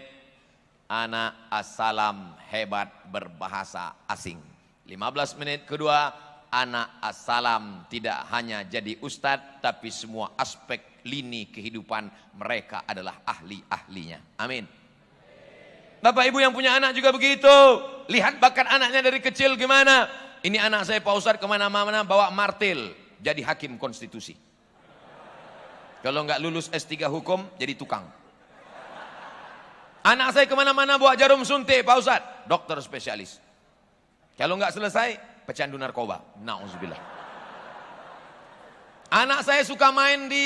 anak As-Salam hebat berbahasa asing. 15 menit kedua anak As-Salam tidak hanya jadi ustadz, tapi semua aspek lini kehidupan mereka adalah ahli-ahlinya. Amin. Bapak ibu yang punya anak juga begitu. Lihat bakat anaknya dari kecil gimana. Ini anak saya Pak Ustadz kemana-mana bawa martil, jadi hakim konstitusi. Kalau nggak lulus S3 hukum, jadi tukang. Anak saya kemana-mana bawa jarum suntik, Pak Ustadz, dokter spesialis. Kalau nggak selesai, pecandu narkoba. Nauzubillah. Anak saya suka main di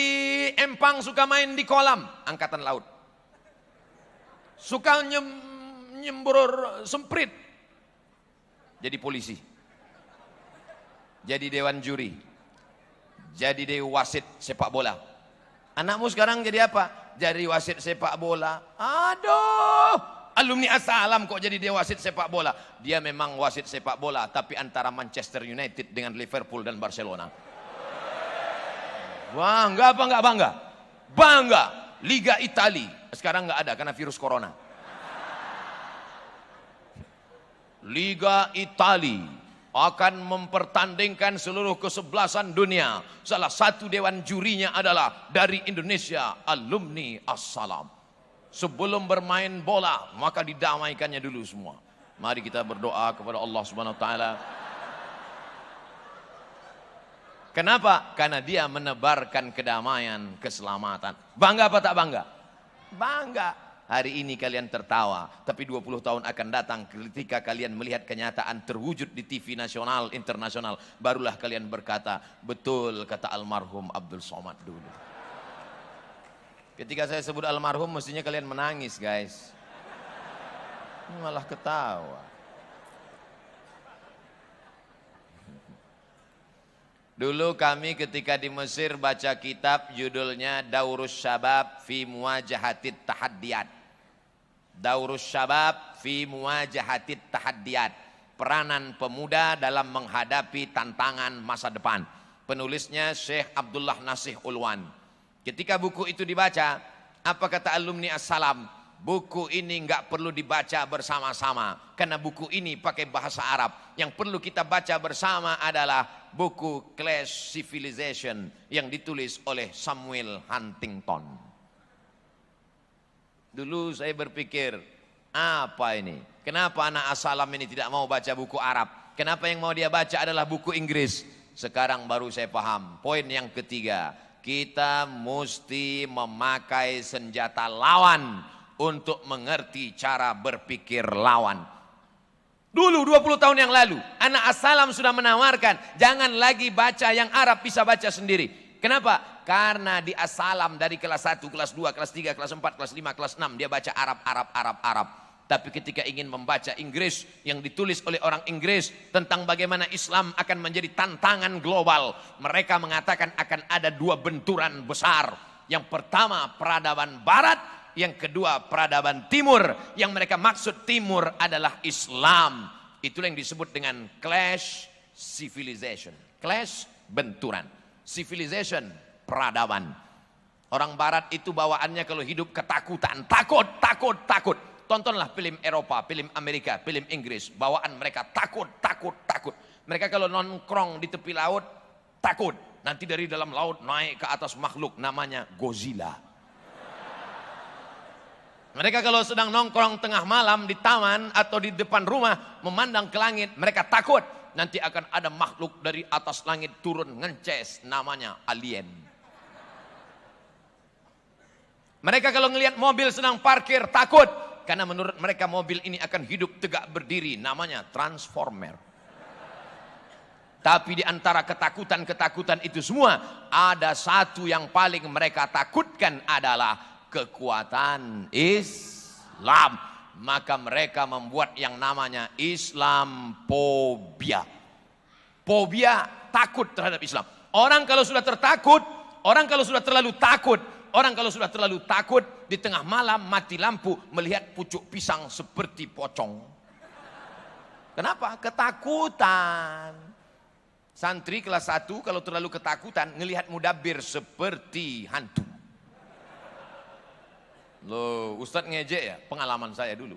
empang, suka main di kolam, angkatan laut. Suka nyembur semprit, jadi polisi. Jadi dewan juri. Jadi dewan wasit sepak bola. Anakmu sekarang jadi apa? Jadi wasit sepak bola. Aduh, Alumni Assalam kok jadi dia wasit sepak bola? Dia memang wasit sepak bola, tapi antara Manchester United dengan Liverpool dan Barcelona. Bangga apa enggak bangga? Bangga. Liga Italia sekarang enggak ada karena virus corona. Liga Italia akan mempertandingkan seluruh kesebelasan dunia. Salah satu dewan jurinya adalah dari Indonesia, alumni Assalam. Sebelum bermain bola, maka didamaikannya dulu semua. Mari kita berdoa kepada Allah Subhanahu wa taala. Kenapa? Karena dia menebarkan kedamaian, keselamatan. Bangga apa tak bangga? Bangga. Hari ini kalian tertawa, tapi 20 tahun akan datang ketika kalian melihat kenyataan terwujud di TV nasional, internasional, barulah kalian berkata, betul kata almarhum Abdul Somad dulu. Ketika saya sebut almarhum, mestinya kalian menangis, guys. Malah ketawa. Dulu kami ketika di Mesir baca kitab judulnya Daurus Syabab fi Muwajahatit Tahaddiyat. Daurus Syabab fi Muwajahatit Tahaddiyat. Peranan pemuda dalam menghadapi tantangan masa depan. Penulisnya Syekh Abdullah Nasih Ulwan. Ketika buku itu dibaca, apa kata alumni Assalam? Buku ini nggak perlu dibaca bersama-sama, karena buku ini pakai bahasa Arab. Yang perlu kita baca bersama adalah buku Clash Civilization yang ditulis oleh Samuel Huntington. Dulu saya berpikir, apa ini? Kenapa anak Assalam ini tidak mau baca buku Arab? Kenapa yang mau dia baca adalah buku Inggris? Sekarang baru saya paham. Poin yang ketiga. Kita mesti memakai senjata lawan untuk mengerti cara berpikir lawan. Dulu 20 tahun yang lalu, anak Assalam sudah menawarkan, jangan lagi baca yang Arab, bisa baca sendiri. Kenapa? Karena di Assalam dari kelas 1, kelas 2, kelas 3, kelas 4, kelas 5, kelas 6, dia baca Arab. Tapi ketika ingin membaca Inggris yang ditulis oleh orang Inggris tentang bagaimana Islam akan menjadi tantangan global, mereka mengatakan akan ada 2 benturan besar. Yang pertama peradaban barat, yang kedua peradaban timur. Yang mereka maksud timur adalah Islam. Itulah yang disebut dengan clash civilization. Clash benturan, civilization peradaban. Orang barat itu bawaannya kalau hidup ketakutan, takut. Tontonlah film Eropa, film Amerika, film Inggris. Bawaan mereka takut. Mereka kalau nongkrong di tepi laut, takut. Nanti dari dalam laut naik ke atas makhluk namanya Godzilla. Mereka kalau sedang nongkrong tengah malam di taman atau di depan rumah, memandang ke langit, mereka takut. Nanti akan ada makhluk dari atas langit turun ngences, namanya alien. Mereka kalau ngelihat mobil sedang parkir, takut. Karena menurut mereka mobil ini akan hidup tegak berdiri, namanya transformer. Tapi di antara ketakutan itu semua, ada satu yang paling mereka takutkan adalah kekuatan Islam. Maka mereka membuat yang namanya Islamophobia. Fobia, takut terhadap Islam. Orang kalau sudah tertakut, orang kalau sudah terlalu takut, orang kalau sudah terlalu takut, di tengah malam mati lampu melihat pucuk pisang seperti pocong. Kenapa? Ketakutan. Santri kelas 1 kalau terlalu ketakutan ngelihat mudabbir seperti hantu. Loh, Ustadz ngejek ya? Pengalaman saya dulu.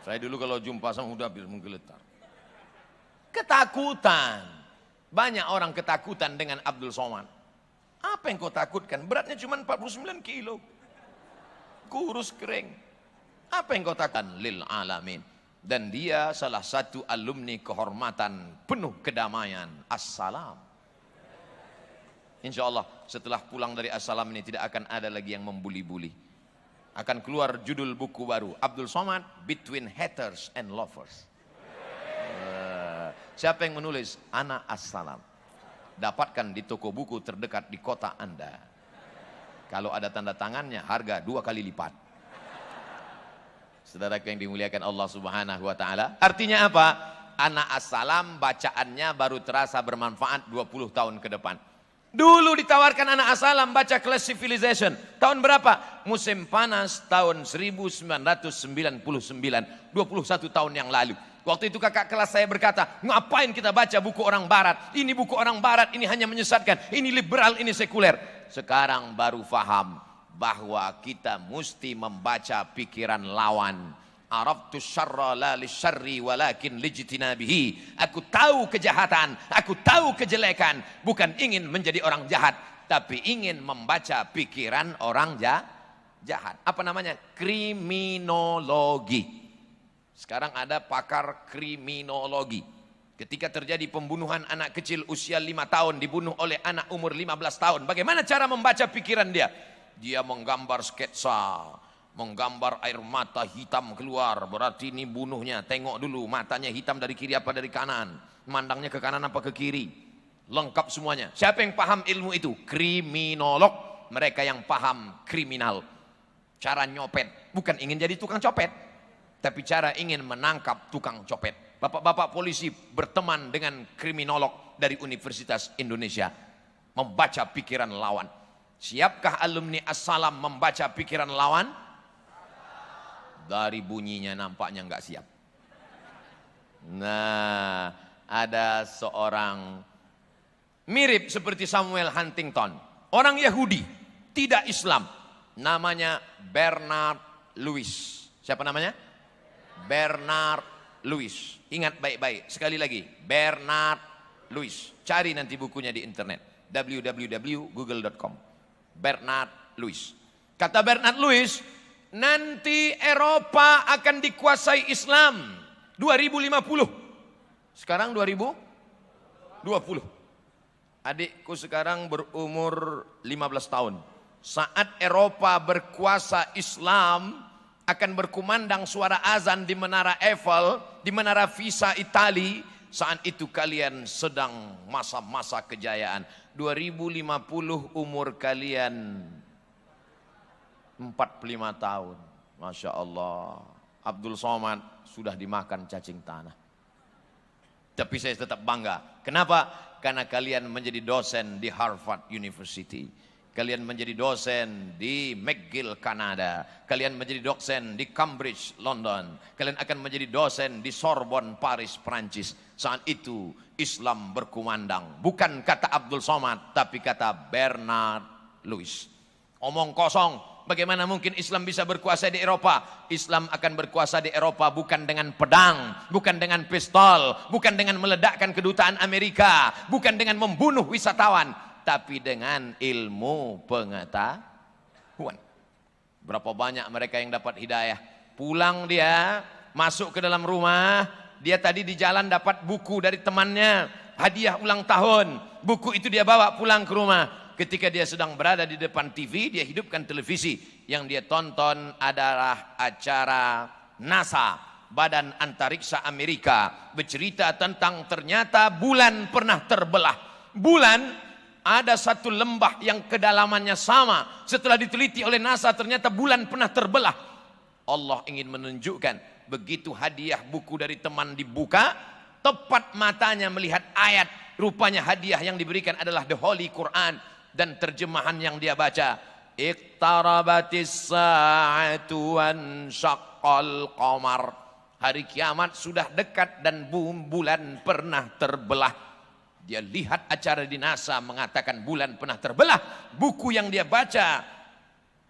Saya dulu kalau jumpa sama mudabbir menggeletar. Ketakutan. Banyak orang ketakutan dengan Abdul Somad. Apa yang kau takutkan? Beratnya cuma 49 kilo. Kurus kering. Apa yang kau takutkan? Lil alamin. Dan dia salah satu alumni kehormatan penuh kedamaian Assalam. Insya Allah setelah pulang dari Assalam ini tidak akan ada lagi yang membuli-buli. Akan keluar judul buku baru, Abdul Somad Between Haters and Lovers. Siapa yang menulis? Ana Assalam. Dapatkan di toko buku terdekat di kota Anda. Kalau ada tanda tangannya, harga 2 kali lipat. Saudara yang dimuliakan Allah Subhanahu wa taala. Artinya apa? Anak Assalam bacaannya baru terasa bermanfaat 20 tahun ke depan. Dulu ditawarkan anak asalam baca Class Civilization. Tahun berapa? Musim panas tahun 1999, 21 tahun yang lalu. Waktu itu kakak kelas saya berkata, ngapain kita baca buku orang barat? Ini buku orang barat, ini hanya menyesatkan. Ini liberal, ini sekuler. Sekarang baru faham bahwa kita mesti membaca pikiran lawan. Araftu syarra la lisyarri walakin lijtinabihi. Aku tahu kejahatan, aku tahu kejelekan, bukan ingin menjadi orang jahat, tapi ingin membaca pikiran orang jahat. Apa namanya? Kriminologi. Sekarang ada pakar kriminologi. Ketika terjadi pembunuhan anak kecil usia 5 tahun dibunuh oleh anak umur 15 tahun, bagaimana cara membaca pikiran dia? Dia menggambar sketsa, menggambar air mata hitam keluar, berarti ini bunuhnya. Tengok dulu matanya hitam dari kiri apa dari kanan, mandangnya ke kanan apa ke kiri, lengkap semuanya. Siapa yang paham ilmu itu? Kriminolog. Mereka yang paham kriminal, cara nyopet, bukan ingin jadi tukang copet, tapi cara ingin menangkap tukang copet. Bapak-bapak polisi berteman dengan kriminolog dari Universitas Indonesia, membaca pikiran lawan. Siapkah alumni As-Salam membaca pikiran lawan? Dari bunyinya nampaknya nggak siap. Nah, ada seorang mirip seperti Samuel Huntington, orang Yahudi, tidak Islam, namanya Bernard Lewis. Siapa namanya? Bernard Lewis. Ingat baik-baik, sekali lagi, Bernard Lewis. Cari nanti bukunya di internet, www.google.com. Bernard Lewis. Kata Bernard Lewis, nanti Eropa akan dikuasai Islam 2050. Sekarang 2020. Adikku sekarang berumur 15 tahun. Saat Eropa berkuasa Islam, akan berkumandang suara azan di Menara Eiffel, di Menara Pisa Itali. Saat itu kalian sedang masa-masa kejayaan. 2050 umur kalian 45 tahun. Masya Allah. Abdul Somad sudah dimakan cacing tanah. Tapi saya tetap bangga. Kenapa? Karena kalian menjadi dosen di Harvard University. Kalian menjadi dosen di McGill, Kanada. Kalian menjadi dosen di Cambridge, London. Kalian akan menjadi dosen di Sorbonne, Paris, Prancis. Saat itu Islam berkumandang. Bukan kata Abdul Somad, tapi kata Bernard Lewis. Omong kosong. Bagaimana mungkin Islam bisa berkuasa di Eropa? Islam akan berkuasa di Eropa bukan dengan pedang, bukan dengan pistol, bukan dengan meledakkan kedutaan Amerika, bukan dengan membunuh wisatawan, tapi dengan ilmu pengetahuan. Berapa banyak mereka yang dapat hidayah? Pulang dia, masuk ke dalam rumah, dia tadi di jalan dapat buku dari temannya, hadiah ulang tahun. Buku itu dia bawa pulang ke rumah. Ketika dia sedang berada di depan TV, dia hidupkan televisi. Yang dia tonton adalah acara NASA, Badan Antariksa Amerika, bercerita tentang ternyata bulan pernah terbelah. Bulan ada satu lembah yang kedalamannya sama. Setelah diteliti oleh NASA, ternyata bulan pernah terbelah. Allah ingin menunjukkan, begitu hadiah buku dari teman dibuka, tepat matanya melihat ayat. Rupanya hadiah yang diberikan adalah The Holy Quran. Dan terjemahan yang dia baca, iqtarabatis sa'atu wan syaqqal qamar. Hari kiamat sudah dekat dan bulan pernah terbelah. Dia lihat acara di NASA mengatakan bulan pernah terbelah. Buku yang dia baca,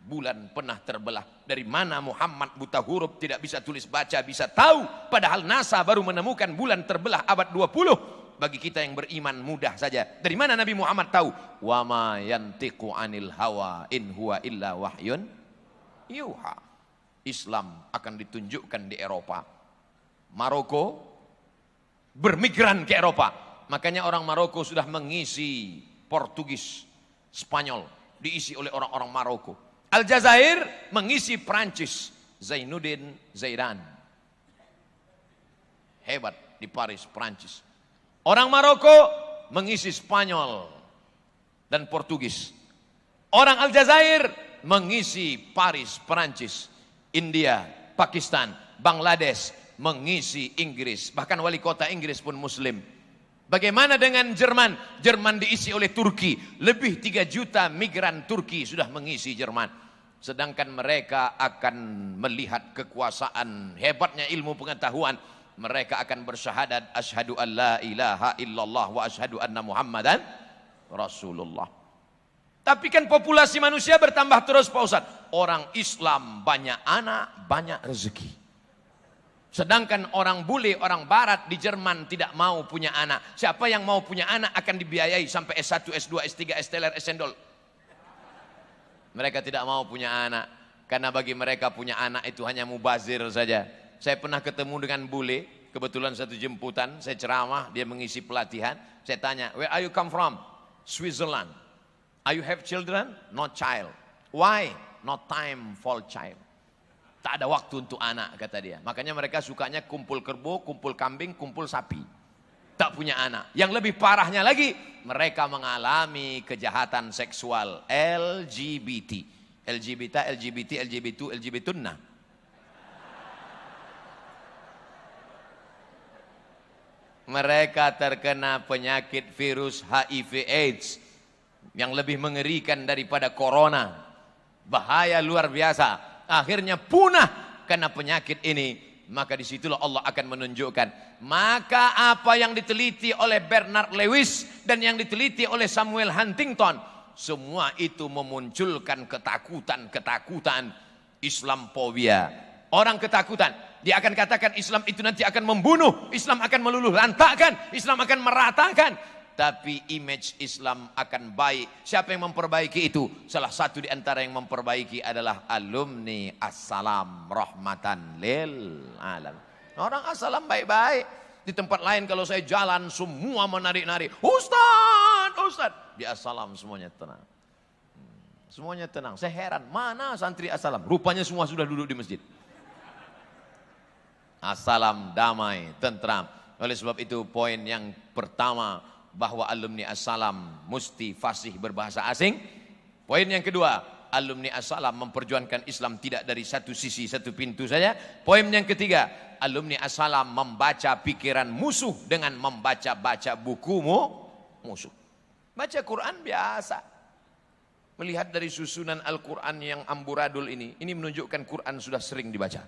bulan pernah terbelah. Dari mana Muhammad buta huruf tidak bisa tulis baca bisa tahu? Padahal NASA baru menemukan bulan terbelah abad 20. Bagi kita yang beriman mudah saja. Dari mana Nabi Muhammad tahu? Wa ma yantiqu anil hawa in huwa illa wahyun yuha. Islam akan ditunjukkan di Eropa. Maroko bermigran ke Eropa. Makanya orang Maroko sudah mengisi Portugis, Spanyol, diisi oleh orang-orang Maroko. Aljazair mengisi Prancis, Zainuddin Zaidan. Hebat di Paris, Prancis. Orang Maroko mengisi Spanyol dan Portugis. Orang Aljazair mengisi Paris, Perancis. India, Pakistan, Bangladesh mengisi Inggris. Bahkan wali kota Inggris pun Muslim. Bagaimana dengan Jerman? Jerman diisi oleh Turki. Lebih 3 juta migran Turki sudah mengisi Jerman. Sedangkan mereka akan melihat kekuasaan, hebatnya ilmu pengetahuan. Mereka akan bersyahadat, asyhadu an la ilaha illallah wa asyhadu anna muhammadan rasulullah. Tapi kan populasi manusia bertambah terus Pak Ustadz. Orang Islam banyak anak, banyak rezeki. Sedangkan orang bule, orang barat di Jerman tidak mau punya anak. Siapa yang mau punya anak akan dibiayai sampai S1, S2, S3, S-teler, S-endol. Mereka tidak mau punya anak. Karena bagi mereka punya anak itu hanya mubazir saja. Saya pernah ketemu dengan bule, kebetulan satu jemputan, saya ceramah, dia mengisi pelatihan. Saya tanya, where are you come from? Switzerland. Are you have children? No child. Why? No time for child. Tak ada waktu untuk anak, kata dia. Makanya mereka sukanya kumpul kerbau, kumpul kambing, kumpul sapi. Tak punya anak. Yang lebih parahnya lagi, mereka mengalami kejahatan seksual LGBT. LGBT, LGBT, LGBT, LGBT-tunna. Mereka terkena penyakit virus HIV AIDS yang lebih mengerikan daripada corona. Bahaya luar biasa. Akhirnya punah karena penyakit ini. Maka disitulah Allah akan menunjukkan. Maka apa yang diteliti oleh Bernard Lewis dan yang diteliti oleh Samuel Huntington, semua itu memunculkan ketakutan Islamophobia. Orang ketakutan. Dia akan katakan Islam itu nanti akan membunuh, Islam akan meluluh lantakkan, Islam akan meratakan. Tapi image Islam akan baik. Siapa yang memperbaiki itu? Salah satu di antara yang memperbaiki adalah alumni Assalam rahmatan lil alam. Orang Assalam baik-baik. Di tempat lain kalau saya jalan semua menarik-narik. Ustaz, Ustaz. Di Assalam semuanya tenang. Semuanya tenang. Saya heran, mana santri Assalam? Rupanya semua sudah duduk di masjid. Assalam damai, tentram. Oleh sebab itu poin yang pertama, bahwa alumni Assalam mesti fasih berbahasa asing. Poin yang kedua, alumni Assalam memperjuangkan Islam tidak dari satu sisi, satu pintu saja. Poin yang ketiga, alumni Assalam membaca pikiran musuh dengan membaca-baca bukumu musuh. Baca Quran biasa. Melihat dari susunan Al-Quran yang amburadul ini menunjukkan Quran sudah sering dibaca.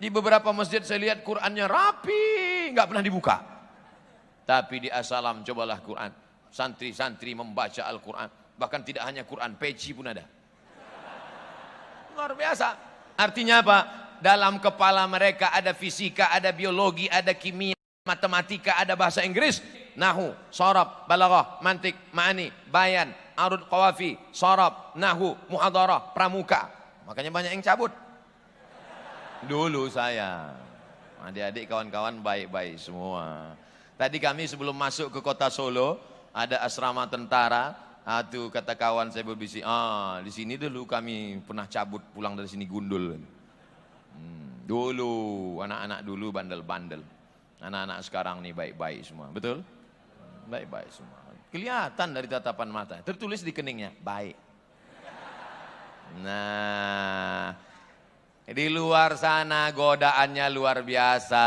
Di beberapa masjid saya lihat Qurannya rapi, nggak pernah dibuka. Tapi di Assalam cobalah Quran. Santri-santri membaca Al-Quran. Bahkan tidak hanya Quran, peci pun ada. Luar biasa. Artinya apa? Dalam kepala mereka ada fisika, ada biologi, ada kimia, matematika, ada bahasa Inggris. Nahu, sorab, balaghah, mantik, ma'ani, bayan, arud qawafi, sorab, nahu, muhadarah, pramuka. Makanya banyak yang cabut. Dulu saya. Adik-adik kawan-kawan baik-baik semua. Tadi kami sebelum masuk ke kota Solo, ada asrama tentara. Tuh kata kawan saya berbisik, di sini dulu kami pernah cabut pulang dari sini gundul. Dulu, anak-anak dulu bandel-bandel. Anak-anak sekarang nih baik-baik semua, betul? Baik-baik semua. Kelihatan dari tatapan mata, tertulis di keningnya, baik. Nah, di luar sana godaannya luar biasa.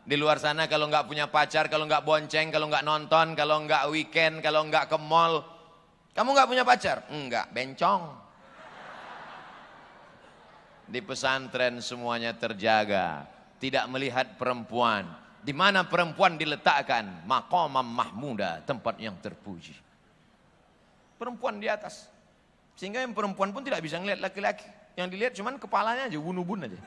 Di luar sana kalau nggak punya pacar, kalau nggak bonceng, kalau nggak nonton, kalau nggak weekend, kalau nggak ke mall, kamu nggak punya pacar? Enggak, bencong. Di pesantren semuanya terjaga, tidak melihat perempuan. Di mana perempuan diletakkan? Maqamam mahmuda, tempat yang terpuji. Perempuan di atas. Sehingga yang perempuan pun tidak bisa melihat laki-laki. Yang dilihat cuman kepalanya aja, ubun-ubun aja.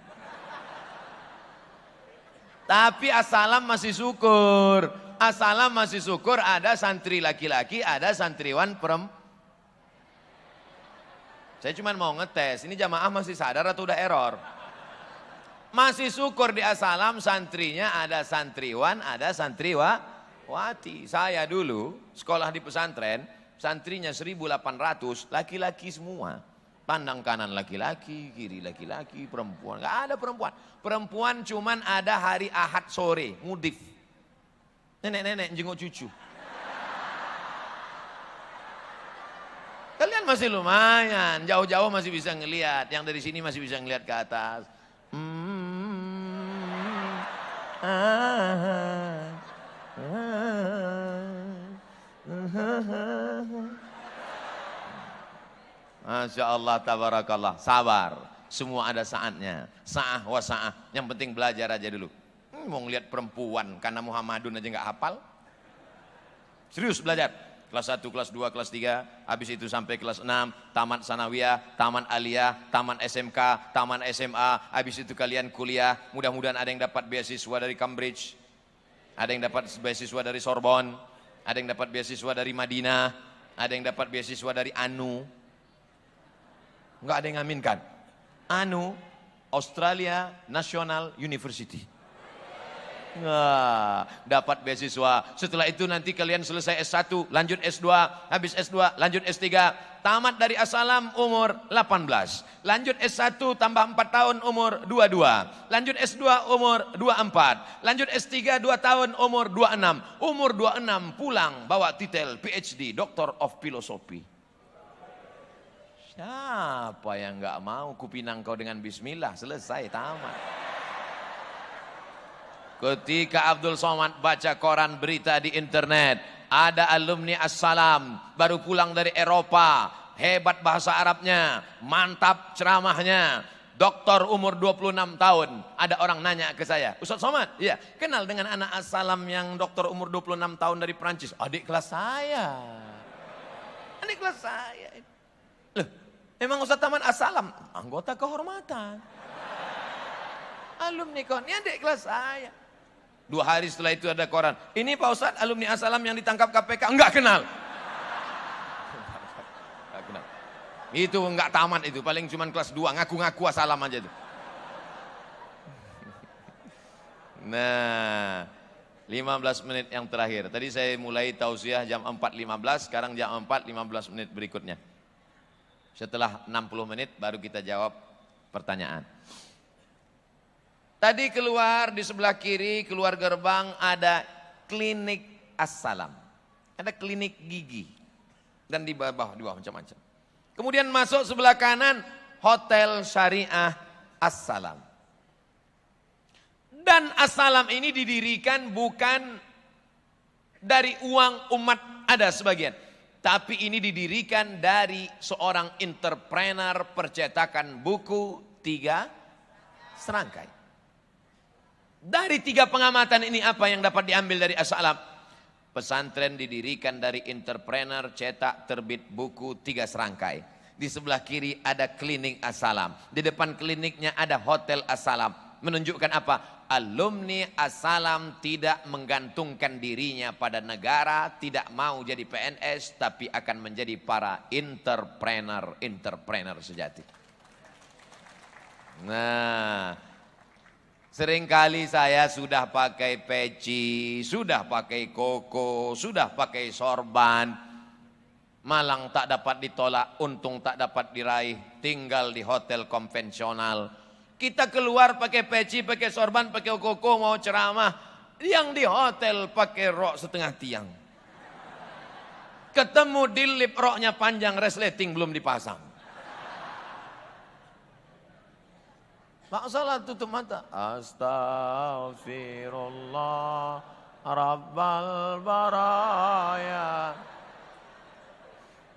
Tapi Assalam masih syukur. Assalam masih syukur ada santri laki-laki, ada santriwan perempuan. Saya cuma mau ngetes, ini jamaah masih sadar atau udah error? Masih syukur di Assalam santrinya ada santriwan, ada santriwati. Saya dulu sekolah di pesantren, santrinya 1.800, laki-laki semua. Pandang kanan laki-laki, kiri laki-laki, perempuan. Gak ada perempuan. Perempuan cuman ada hari Ahad sore, mudif. Nenek-nenek jenguk cucu. Kalian masih lumayan, jauh-jauh masih bisa ngelihat. Yang dari sini masih bisa ngelihat ke atas. Masya Allah, tabarakallah. Sabar, semua ada saatnya. Sa'ah wa sa'ah, yang penting belajar aja dulu. Mau ngeliat perempuan karena Muhammadun aja nggak hafal. Serius belajar. Kelas 1, kelas 2, kelas 3, habis itu sampai kelas 6, tamat sanawiyah, tamat aliyah, tamat SMK, tamat SMA, habis itu kalian kuliah. Mudah-mudahan ada yang dapat beasiswa dari Cambridge, ada yang dapat beasiswa dari Sorbonne, ada yang dapat beasiswa dari Madinah, ada yang dapat beasiswa dari ANU. Enggak ada yang ngaminkan. ANU, Australia National University. Nah, dapat beasiswa. Setelah itu nanti kalian selesai S1, lanjut S2, habis S2, lanjut S3. Tamat dari Assalam umur 18. Lanjut S1 tambah 4 tahun umur 22. Lanjut S2 umur 24. Lanjut S3 2 tahun umur 26. Umur 26 pulang bawa titel PhD, Doctor of Philosophy. Siapa yang enggak mau kupinang kau dengan bismillah, selesai, tamat. Ketika Abdul Somad baca koran berita di internet, ada alumni Assalam baru pulang dari Eropa, hebat bahasa Arabnya, mantap ceramahnya, doktor umur 26 tahun. Ada orang nanya ke saya, Ustaz Somad, iya, kenal dengan anak Assalam yang doktor umur 26 tahun dari Prancis? Adik kelas saya. Adik kelas saya. Loh, emang Ustaz Taman Assalam? Anggota kehormatan. Alumni kau, ini adik kelas saya. 2 hari setelah itu ada koran, ini Pak Ustadz alumni Assalam yang ditangkap KPK. Enggak kenal. Enggak kenal. Itu enggak tamat itu, paling cuma kelas 2, ngaku-ngaku Assalam aja itu. Nah, 15 menit yang terakhir. Tadi saya mulai tausiah jam 4.15, sekarang jam 4.15 menit berikutnya. Setelah 60 menit baru kita jawab pertanyaan. Tadi keluar di sebelah kiri, keluar gerbang ada klinik Assalam. Ada klinik gigi. Dan di bawah macam-macam. Kemudian masuk sebelah kanan, Hotel Syariah Assalam. Dan Assalam ini didirikan bukan dari uang umat, ada sebagian. Tapi ini didirikan dari seorang entrepreneur percetakan buku 3 serangkai. Dari 3 pengamatan ini apa yang dapat diambil dari Assalam? Pesantren didirikan dari entrepreneur cetak terbit buku 3 serangkai. Di sebelah kiri ada klinik Assalam. Di depan kliniknya ada Hotel Assalam. Menunjukkan apa? Alumni Assalam tidak menggantungkan dirinya pada negara, tidak mau jadi PNS, tapi akan menjadi para entrepreneur sejati. Nah, seringkali saya sudah pakai peci, sudah pakai koko, sudah pakai sorban. Malang tak dapat ditolak, untung tak dapat diraih, tinggal di hotel konvensional. Kita keluar pakai peci, pakai sorban, pakai koko mau ceramah. Yang di hotel pakai rok setengah tiang. Ketemu di lift roknya panjang, resleting belum dipasang. Tak salah tutup mata. Astaghfirullah Rabbal baraya.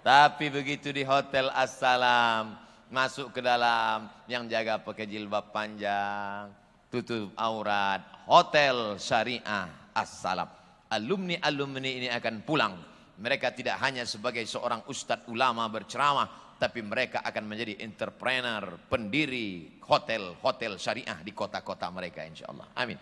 Tapi begitu di Hotel Assalam, masuk ke dalam, yang jaga pakai jilbab panjang, tutup aurat. Hotel Syariah Assalam. Alumni-alumni ini akan pulang. Mereka tidak hanya sebagai seorang ustadz ulama berceramah, tapi mereka akan menjadi entrepreneur, pendiri hotel-hotel syariah di kota-kota mereka insya Allah. Amin.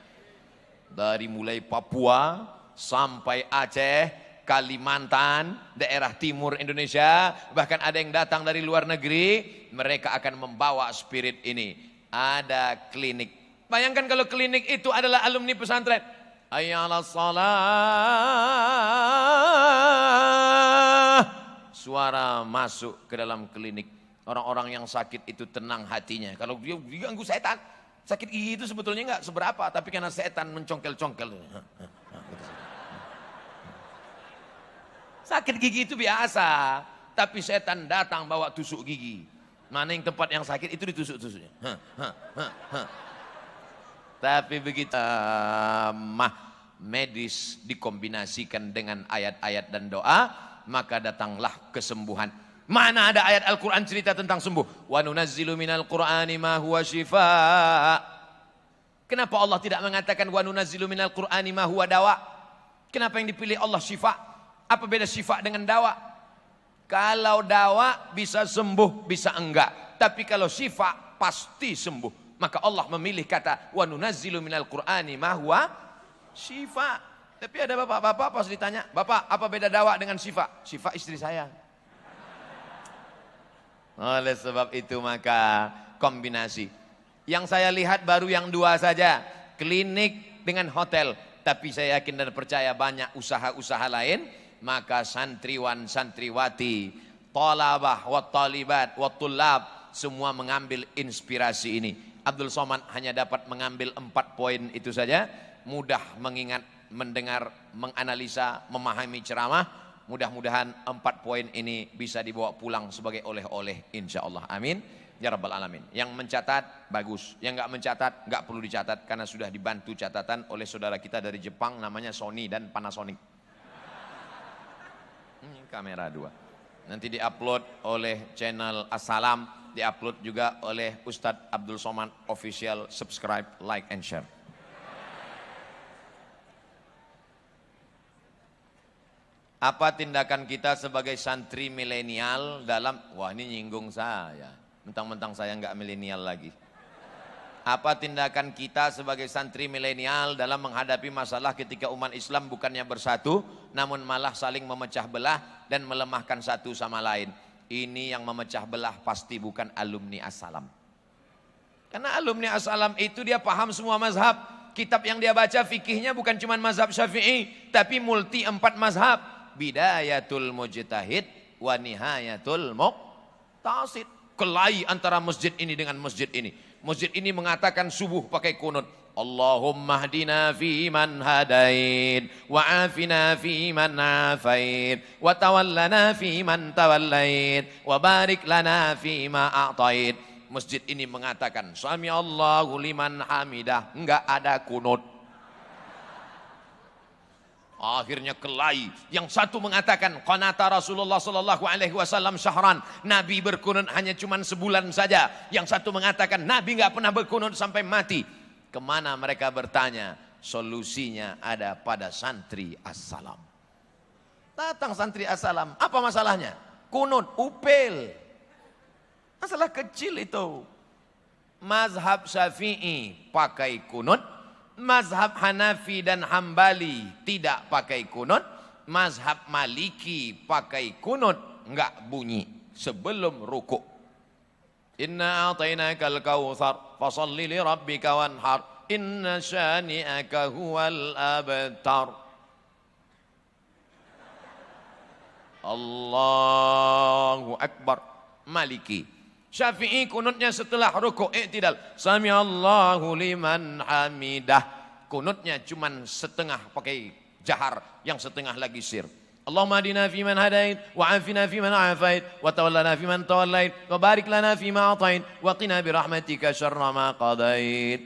Dari mulai Papua sampai Aceh, Kalimantan, daerah timur Indonesia, bahkan ada yang datang dari luar negeri, mereka akan membawa spirit ini. Ada klinik. Bayangkan kalau klinik itu adalah alumni pesantren. Hayya 'alas shalah. Suara masuk ke dalam klinik. Orang-orang yang sakit itu tenang hatinya. Kalau dia diganggu setan, sakit gigi itu sebetulnya enggak seberapa, tapi karena setan mencongkel-congkel. Sakit gigi itu biasa, tapi setan datang bawa tusuk gigi. Mana yang tempat yang sakit itu ditusuk-tusuknya. Tapi begitu medis dikombinasikan dengan ayat-ayat dan doa, maka datanglah kesembuhan. Mana ada ayat Al-Quran cerita tentang sembuh? Wa nunazzilu minal Qur'ani ma huwa shifa'. Kenapa Allah tidak mengatakan wa nunazzilu minal Qur'ani ma huwa dawa? Kenapa yang dipilih Allah syifa? Apa beda syifa dengan dawa? Kalau dawa bisa sembuh, bisa enggak. Tapi kalau syifa pasti sembuh. Maka Allah memilih kata wa nunazzilu minal Qur'ani ma huwa syifa. Tapi ada bapak-bapak pas ditanya, "Bapak, apa beda dawa dengan syifa?" "Syifa istri saya." Oleh sebab itu maka kombinasi. Yang saya lihat baru yang 2 saja, klinik dengan hotel. Tapi saya yakin dan percaya banyak usaha-usaha lain. Maka santriwan, santriwati, talabah, wat talibat, wat tullab, semua mengambil inspirasi ini. Abdul Somad hanya dapat mengambil 4 poin itu saja. Mudah mengingat, mendengar, menganalisa, memahami ceramah. Mudah-mudahan 4 poin ini bisa dibawa pulang sebagai oleh-oleh, insya Allah. Amin ya rabbal alamin. Yang mencatat bagus, yang nggak mencatat nggak perlu dicatat karena sudah dibantu catatan oleh saudara kita dari Jepang namanya Sony dan Panasonic. Kamera 2. Nanti diupload oleh channel Assalam, diupload juga oleh Ustadz Abdul Somad Official. Subscribe, like and share. Apa tindakan kita sebagai santri milenial dalam, wah ini nyinggung saya, mentang-mentang saya nggak milenial lagi. Apa tindakan kita sebagai santri milenial dalam menghadapi masalah ketika umat Islam bukannya bersatu, namun malah saling memecah belah dan melemahkan satu sama lain. Ini yang memecah belah pasti bukan alumni As-Salam. Karena alumni As-Salam itu dia paham semua mazhab. Kitab yang dia baca fikihnya bukan cuma mazhab Syafi'i, tapi multi 4 mazhab. Bidayatul mujtahid wa nihayatul muqtasid. Kelahi antara masjid ini dengan masjid ini. Masjid ini mengatakan subuh pakai kunut. Allahumma hdina fi man hadait, wa afina fi man afait, wa tawallana fi man tawallait, wa barik lana fi ma a'tait. Masjid ini mengatakan sami Allahu liman hamidah, enggak ada kunut. Akhirnya kelahi. Yang satu mengatakan qanata Rasulullah sallallahu alaihi wasallam syahran, Nabi berkunut hanya cuma sebulan saja. Yang satu mengatakan Nabi enggak pernah berkunut sampai mati. Kemana mereka bertanya? Solusinya ada pada santri As-Salam. Datang santri As-Salam, apa masalahnya? Kunut, upil. Masalah kecil itu. Mazhab Syafi'i pakai kunut, mazhab Hanafi dan Hambali tidak pakai kunut, mazhab Maliki pakai kunut, enggak bunyi sebelum rukuk. Inna a'tainakal kautsar fashalli li rabbika wanhar inna syani'aka huwal abtar. Allahu akbar. Maliki. Syafi'i kunutnya setelah rukuk i'tidal. Sami Allahu liman hamidah. Kunutnya cuman setengah pakai jahar, yang setengah lagi sir. Allahumma hadina fi man hadait, wa afina fi man afait, wa tawallana fi man tawallait, wa barik lana fi ma atait, wa qina bi rahmatika syarra ma qadait.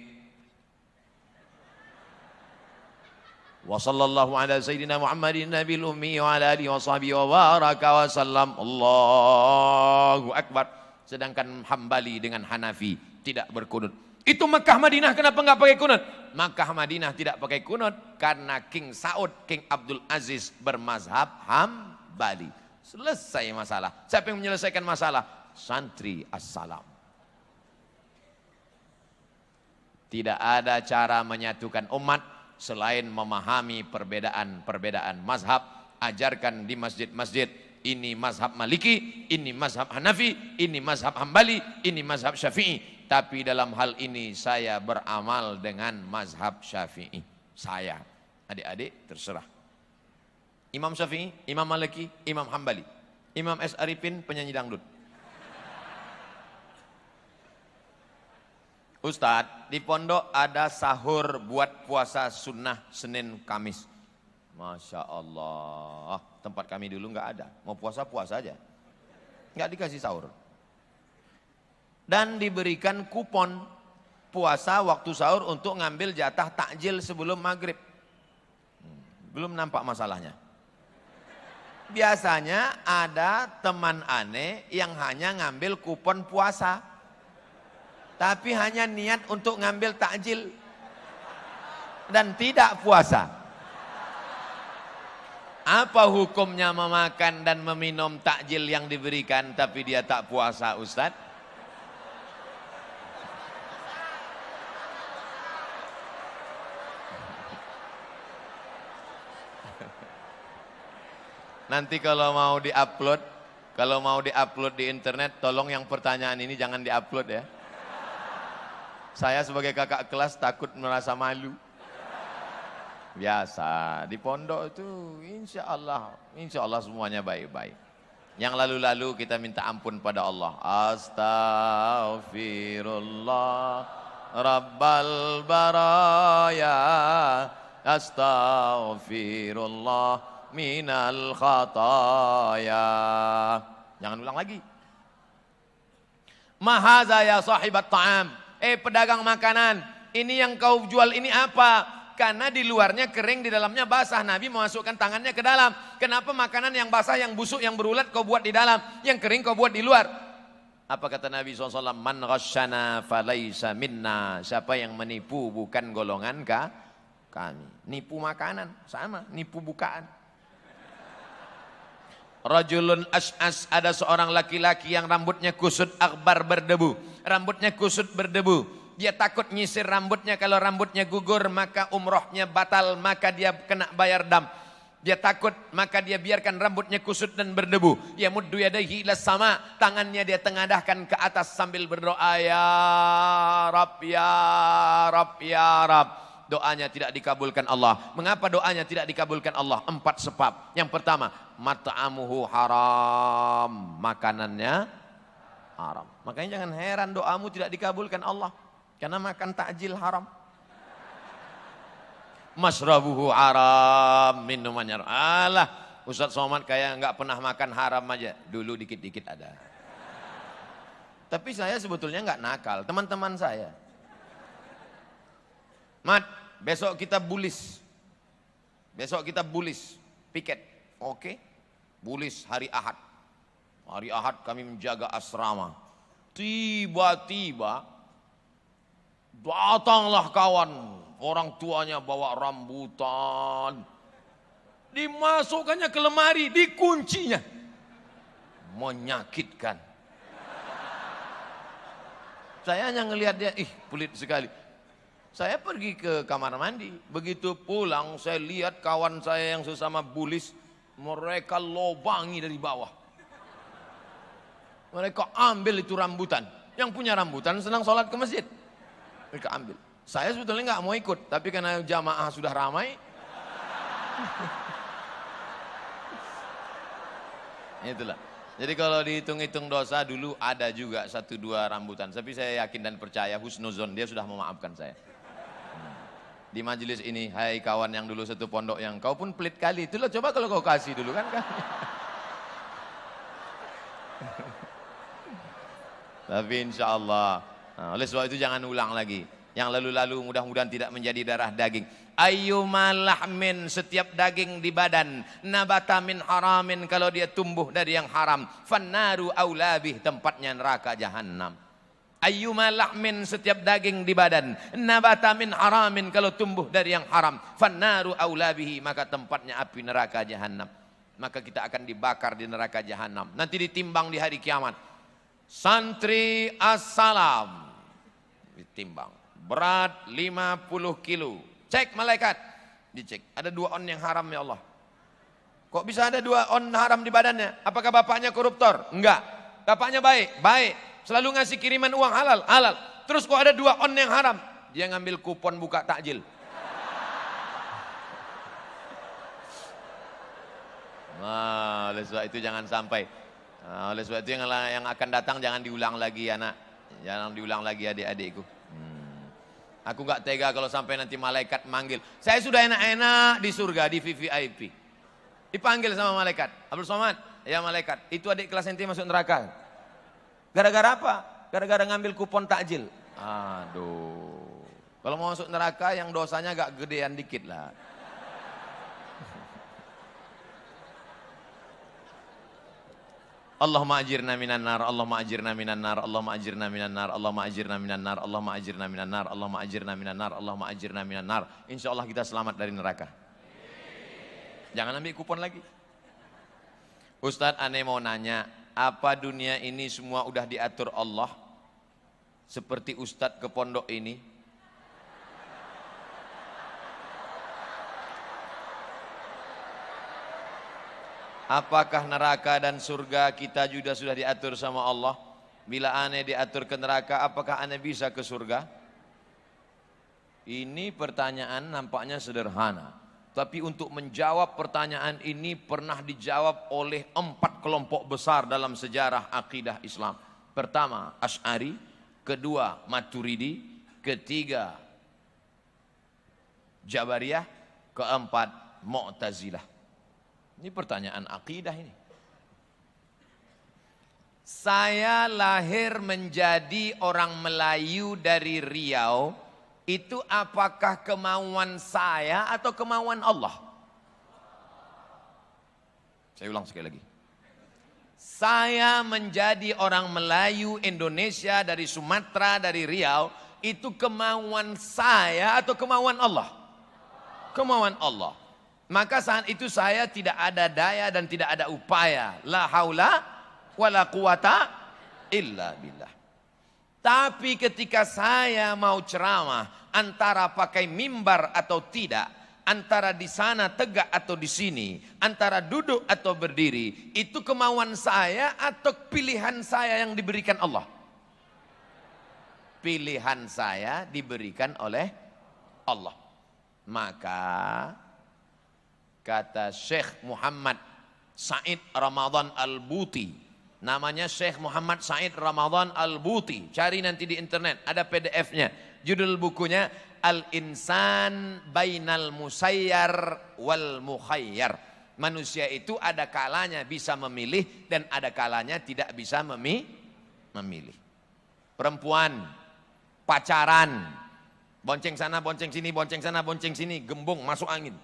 Wa sallallahu ala sayyidina Muhammadin nabil ummi wa ala alihi wa sahbihi wa baraka wa sallam. Allahu akbar. Sedangkan Hambali dengan Hanafi tidak berkunut. Itu Mekah Madinah kenapa enggak pakai kunut? Makkah Madinah tidak pakai kunut karena King Saud, King Abdul Aziz bermazhab Hambali. Selesai masalah. Siapa yang menyelesaikan masalah? Santri As-Salam. Tidak ada cara menyatukan umat selain memahami perbedaan-perbedaan mazhab. Ajarkan di masjid-masjid. Ini mazhab Maliki, ini mazhab Hanafi, ini mazhab Hambali, ini mazhab Syafi'i. Tapi dalam hal ini saya beramal dengan mazhab Syafi'i. Saya, adik-adik terserah. Imam Syafi'i, Imam Maliki, Imam Hambali. Imam S. Arifin penyanyi dangdut. Ustadz, di pondok ada sahur buat puasa sunnah Senin Kamis. Masya Allah, tempat kami dulu nggak ada. Mau puasa-puasa aja, nggak dikasih sahur. Dan diberikan kupon puasa waktu sahur untuk ngambil jatah takjil sebelum maghrib. Belum nampak masalahnya. Biasanya ada teman aneh yang hanya ngambil kupon puasa. Tapi hanya niat untuk ngambil takjil. Dan tidak puasa. Apa hukumnya memakan dan meminum takjil yang diberikan tapi dia tak puasa, Ustaz? Nanti kalau mau diupload di internet, tolong yang pertanyaan ini jangan diupload ya. Saya sebagai kakak kelas takut merasa malu. Biasa, di pondok itu insya Allah semuanya baik-baik. Yang lalu-lalu kita minta ampun pada Allah. Astaghfirullah Rabbal baraya, astaghfirullah minal khataya. Jangan ulang lagi. Mahaza ya sahibat ta'am. Pedagang makanan, ini yang kau jual ini apa? Karena di luarnya kering, di dalamnya basah. Nabi memasukkan tangannya ke dalam. Kenapa makanan yang basah, yang busuk, yang berulat kau buat di dalam, yang kering kau buat di luar? Apa kata Nabi SAW? Man ghasyana falaysa minna. Siapa yang menipu bukan golongan kami. Nipu makanan sama, nipu bukaan. Rajulun as'as, ada seorang laki-laki yang rambutnya kusut akbar berdebu. Rambutnya kusut berdebu. Dia takut nyisir rambutnya, kalau rambutnya gugur maka umrohnya batal, maka dia kena bayar dam. Dia takut, maka dia biarkan rambutnya kusut dan berdebu. Ya muddu yadaihi ila sama, tangannya dia tengadahkan ke atas sambil berdoa, ya Rab, ya Rab, ya Rab. Doanya tidak dikabulkan Allah. Mengapa doanya tidak dikabulkan Allah? 4 sebab. Yang pertama, mat'amuhu haram, makanannya haram. Makanya jangan heran doamu tidak dikabulkan Allah, karena makan takjil haram. Masrabuhu haram, minumannya haram. Alah, Ustaz Somad kayak nggak pernah makan haram aja. Dulu dikit-dikit ada. Tapi saya sebetulnya nggak nakal, teman-teman saya. Mat, besok kita bulis. Besok kita bulis, piket. Oke? Bulis hari Ahad. Hari Ahad kami menjaga asrama. Tiba-tiba datanglah kawan. Orang tuanya bawa rambutan. Dimasukkannya ke lemari, dikuncinya. Menyakitkan. Saya hanya ngelihat dia, pelit sekali. Saya pergi ke kamar mandi, begitu pulang saya lihat kawan saya yang sesama bulis, mereka lobangi dari bawah. Mereka ambil itu rambutan. Yang punya rambutan senang sholat ke masjid. Mereka ambil. Saya sebetulnya nggak mau ikut, tapi karena jamaah sudah ramai. Itulah. Jadi kalau dihitung-hitung dosa dulu ada juga 1-2 rambutan. Tapi saya yakin dan percaya husnuzon, dia sudah memaafkan saya. Di majelis ini, hai kawan yang dulu satu pondok yang kau pun pelit kali. Itulah coba kalau kau kasih dulu kan. Tapi insya Allah, oleh sebab itu jangan ulang lagi. Yang lalu-lalu mudah-mudahan tidak menjadi darah daging. Ayyuma lahmin, setiap daging di badan, nabata min haramin, kalau dia tumbuh dari yang haram, fannaru aulabih, tempatnya neraka jahanam. Ayyuma lahmin, setiap daging di badan, nabata min haramin, kalau tumbuh dari yang haram, fannaru aulabihi, maka tempatnya api neraka jahanam. Maka kita akan dibakar di neraka jahanam. Nanti ditimbang di hari kiamat. Santri as-salam ditimbang, berat 50 kilo. Cek malaikat, dicek. Ada 2 on yang haram ya Allah. Kok bisa ada 2 on haram di badannya? Apakah bapaknya koruptor? Enggak. Bapaknya baik? Baik. Selalu ngasih kiriman uang halal? Halal. Terus kok ada 2 on yang haram? Dia ngambil kupon buka takjil. Nah, oleh sebab itu jangan sampai. Nah, oleh sebab itu yang akan datang jangan diulang lagi anak. Jangan diulang lagi adik-adikku. Aku gak tega kalau sampai nanti malaikat manggil. Saya sudah enak-enak di surga, di VVIP. Dipanggil sama malaikat. Abdul Somad, ya malaikat, itu adik kelas ente masuk neraka. Gara-gara apa? Gara-gara ngambil kupon takjil. Aduh. Kalau mau masuk neraka yang dosanya agak gedean dikit lah. Allahumma ajirna minan nar, Allahumma ajirna minan nar, Allahumma ajirna minan nar, Allahumma ajirna minan nar, Allahumma ajirna minan nar, Allahumma ajirna minan nar, Allahumma ajirna minan nar. Insyaallah kita selamat dari neraka. Jangan ambil kupon lagi. Ustadz, aneh mau nanya, apa dunia ini semua udah diatur Allah? Seperti Ustadz ke pondok ini? Apakah neraka dan surga kita juga sudah diatur sama Allah? Bila aneh diatur ke neraka, apakah aneh bisa ke surga? Ini pertanyaan nampaknya sederhana. Tapi untuk menjawab pertanyaan ini pernah dijawab oleh 4 kelompok besar dalam sejarah akidah Islam. Pertama, Asy'ari. Kedua, Maturidi. Ketiga, Jabariyah. Keempat, Mu'tazilah. Ini pertanyaan akidah ini. Saya lahir menjadi orang Melayu dari Riau. Itu apakah kemauan saya atau kemauan Allah? Saya ulang sekali lagi. Saya menjadi orang Melayu Indonesia dari Sumatera, dari Riau. Itu kemauan saya atau kemauan Allah? Kemauan Allah. Maka saat itu saya tidak ada daya dan tidak ada upaya. La haula wa la quwata illa billah. Tapi ketika saya mau ceramah, antara pakai mimbar atau tidak, antara di sana tegak atau di sini, antara duduk atau berdiri, itu kemauan saya atau pilihan saya yang diberikan Allah? Pilihan saya diberikan oleh Allah. Maka kata Syekh Muhammad Said Ramadan Al-Buti, namanya Syekh Muhammad Said Ramadan Al-Buti, cari nanti di internet, ada PDF-nya. Judul bukunya Al-Insan Bainal Musayyar wal Mukhayyar. Manusia itu ada kalanya bisa memilih dan ada kalanya tidak bisa memilih. Perempuan pacaran, bonceng sana, bonceng sini, bonceng sana, bonceng sini, gembung masuk angin.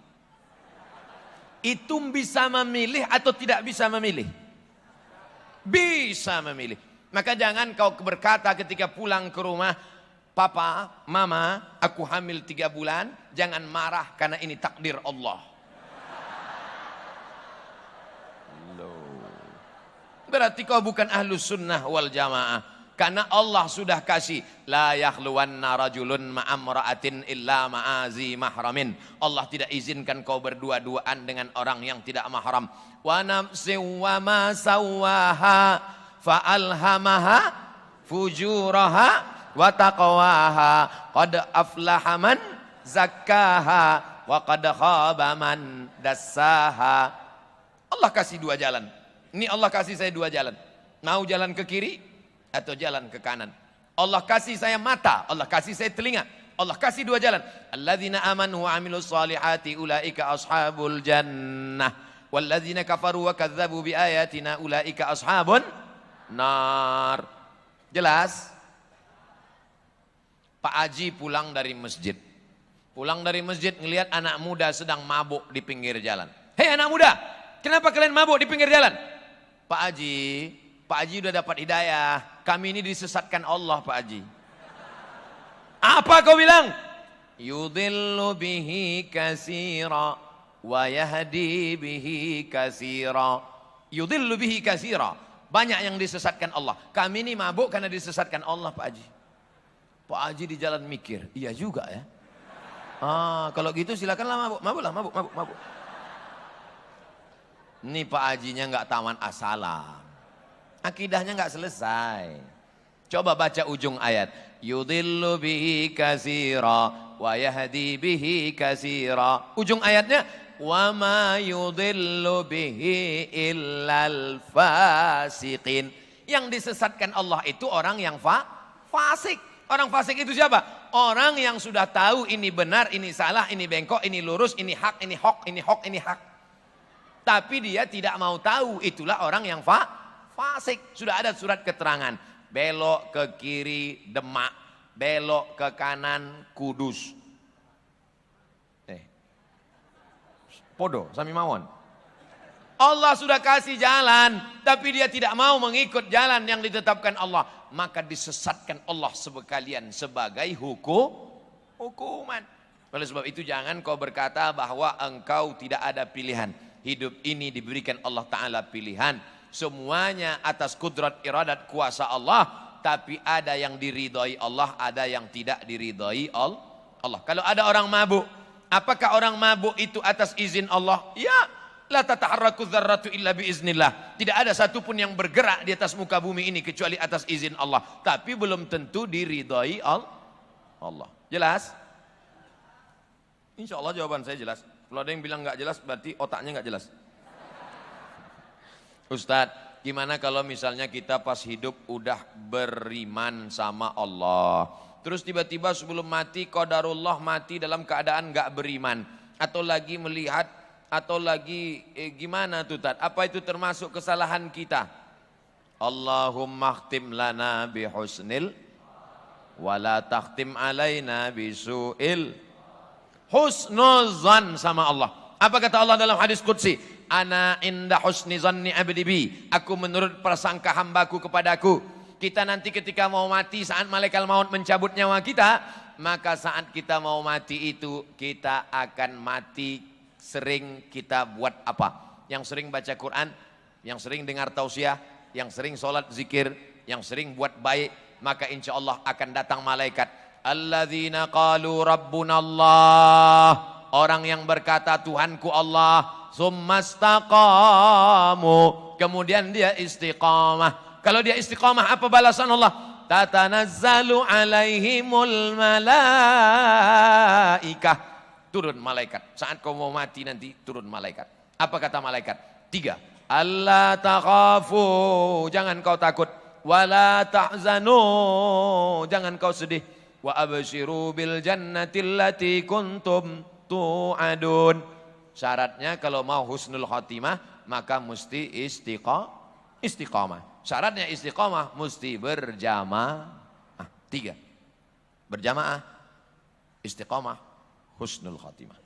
Itu bisa memilih atau tidak bisa memilih? Bisa memilih. Maka jangan kau berkata ketika pulang ke rumah, Papa, Mama, aku hamil 3 bulan, jangan marah karena ini takdir Allah. Berarti kau bukan ahlus sunnah wal jamaah. Karena Allah sudah kasih, la yakhluwanna rajulun ma'amra'atin illa ma'azi mahramin. Allah tidak izinkan kau berdua-duaan dengan orang yang tidak mahram. Wa nafsin wa ma sawwaha fa'alhamaha fujuraha wa taqwaha qad aflaha man zakkaha wa qad khaba man dassaha. Allah kasih 2 jalan. Ini Allah kasih saya 2 jalan. Mau jalan ke kiri atau jalan ke kanan. Allah kasih saya mata, Allah kasih saya telinga. Allah kasih 2 jalan. Alladzina amanu wa amilus solihati ulaika ashabul jannah. Walladzina kafaru wa kadzabu bi ayatina ulaika ashabun nar. Jelas? Pak Haji pulang dari masjid. Pulang dari masjid ngelihat anak muda sedang mabuk di pinggir jalan. Hei anak muda, kenapa kalian mabuk di pinggir jalan? Pak Haji udah dapat hidayah. Kami ini disesatkan Allah, Pak Haji. Apa kau bilang? Yudhillu bihi katsira wa yahdi bihi katsira. Yudhillu bihi katsira. Banyak yang disesatkan Allah. Kami ini mabuk karena disesatkan Allah, Pak Haji. Pak Haji di jalan mikir, iya juga ya. Kalau gitu silakanlah mabuk. Ini Pak Hajinya nggak taman asalam. Akidahnya nggak selesai. Coba baca ujung ayat. Yudhillu bihi katsira wa yahdi bihi katsira. Ujung ayatnya wa ma yudhillu bihi illal fasiqin. Yang disesatkan Allah itu orang yang fasik. Orang fasik itu siapa? Orang yang sudah tahu ini benar, ini salah, ini bengkok, ini lurus, ini hak, ini hok, ini hok, ini hak. Tapi dia tidak mau tahu, itulah orang yang fasik. Sudah ada surat keterangan. Belok ke kiri Demak, belok ke kanan Kudus. Podo, sami mawon. Allah sudah kasih jalan, tapi dia tidak mau mengikut jalan yang ditetapkan Allah. Maka disesatkan Allah sekalian sebagai hukuman. Oleh sebab itu jangan kau berkata bahwa engkau tidak ada pilihan. Hidup ini diberikan Allah Ta'ala pilihan. Semuanya atas kudrat iradat kuasa Allah. Tapi ada yang diridhoi Allah, ada yang tidak diridhoi Allah. Kalau ada orang mabuk, apakah orang mabuk itu atas izin Allah? Ya. La tataharraku dzarratu illa biiznillah. Tidak ada satupun yang bergerak di atas muka bumi ini kecuali atas izin Allah. Tapi belum tentu diridhai Allah. Jelas? Insya Allah jawaban saya jelas. Kalau ada yang bilang nggak jelas berarti otaknya nggak jelas. Ustadz, gimana kalau misalnya kita pas hidup udah beriman sama Allah, terus tiba-tiba sebelum mati qadarullah mati dalam keadaan nggak beriman, atau lagi melihat, atau lagi gimana tuh Tat? Apa itu termasuk kesalahan kita? Allahumma khtim lana bihusnil wala takhtim alaina bisu'il. Husnuzan sama Allah. Apa kata Allah dalam hadis qudsi? Ana inda husni zanni abdi bi. Aku menurut prasangka hambaku kepadaku. Kita nanti ketika mau mati, saat malaikat maut mencabut nyawa kita, maka saat kita mau mati itu kita akan mati. Sering kita buat apa? Yang sering baca Quran, yang sering dengar tausiah, yang sering sholat zikir, yang sering buat baik, maka insya Allah akan datang malaikat. Alladzina qalu rabbuna Allah. Orang yang berkata Tuhanku Allah. Summastaqamu. Kemudian dia istiqamah. Kalau dia istiqamah apa balasan Allah? Tatanazzalu alaihimul malaikah. Turun malaikat. Saat kau mau mati nanti turun malaikat. Apa kata malaikat? 3. Allah takhafu. Jangan kau takut. Wala tahzanu. Jangan kau sedih. Wa abshiru bil jannati allati kuntum tu'adun. Syaratnya kalau mau husnul khotimah maka mesti istiqamah. Syaratnya istiqamah mesti berjamaah. 3. Berjamaah, istiqamah, husnul khotimah.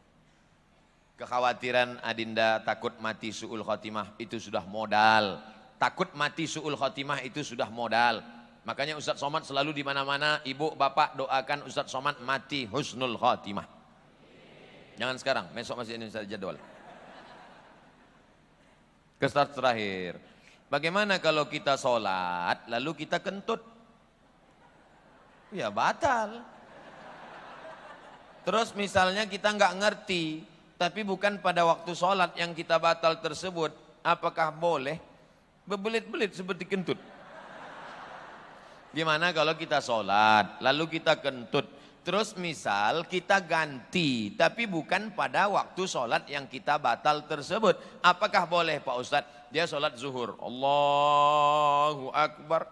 Kekhawatiran adinda takut mati su'ul khotimah itu sudah modal. Takut mati su'ul khotimah itu sudah modal. Makanya Ustadz Somad selalu di mana-mana ibu bapak doakan Ustadz Somad mati husnul khotimah. Jangan sekarang, besok masih Indonesia jadwal. Start terakhir. Bagaimana kalau kita sholat lalu kita kentut? Ya batal. Terus misalnya kita nggak ngerti, tapi bukan pada waktu sholat yang kita batal tersebut, apakah boleh berbelit-belit seperti kentut? Gimana kalau kita sholat, lalu kita kentut, terus misal kita ganti, tapi bukan pada waktu sholat yang kita batal tersebut, apakah boleh Pak Ustadz? Dia sholat zuhur, Allahu Akbar.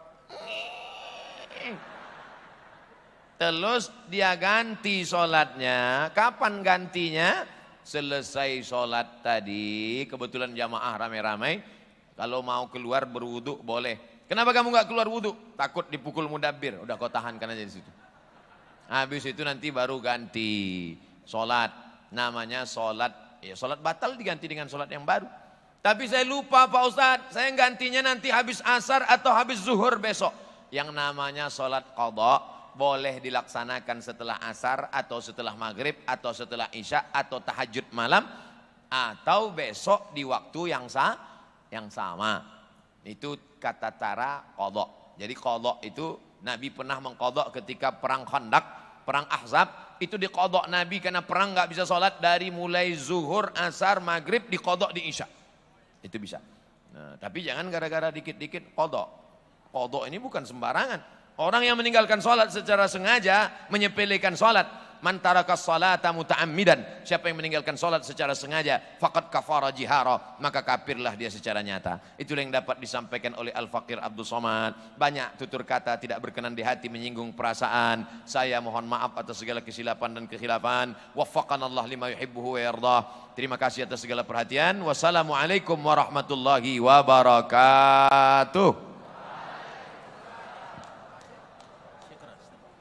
Terus dia ganti sholatnya. Kapan gantinya? Selesai sholat tadi. Kebetulan jamaah ramai-ramai. Kalau mau keluar berwudu boleh. Kenapa kamu nggak keluar wudu? Takut dipukul mudabbir. Udah kau tahankan aja di situ. Habis itu nanti baru ganti sholat. Namanya sholat. Ya sholat batal diganti dengan sholat yang baru. Tapi saya lupa Pak Ustadz. Saya gantinya nanti habis asar atau habis zuhur besok. Yang namanya sholat qadha. Boleh dilaksanakan setelah asar atau setelah maghrib atau setelah isya atau tahajud malam atau besok di waktu yang sama. Itu kata cara qadha. Jadi qadha itu Nabi pernah mengqadha ketika perang Khandaq, perang Ahzab, itu diqadha Nabi karena perang nggak bisa sholat dari mulai zuhur, asar, maghrib diqadha di isya. Itu bisa. Nah, tapi jangan gara-gara dikit-dikit qadha. Qadha ini bukan sembarangan. Orang yang meninggalkan sholat secara sengaja menyepelekan sholat. Man tarakas sholata muta'ammidan. Siapa yang meninggalkan sholat secara sengaja, faqad kafara jihara, maka kafirlah dia secara nyata. Itulah yang dapat disampaikan oleh Al-Faqir Abdul Somad. Banyak tutur kata tidak berkenan di hati, menyinggung perasaan. Saya mohon maaf atas segala kesilapan dan kekhilafan. Waffaqanallah lima yuhibbuhu wa yardah. Terima kasih atas segala perhatian. Wassalamualaikum warahmatullahi wabarakatuh.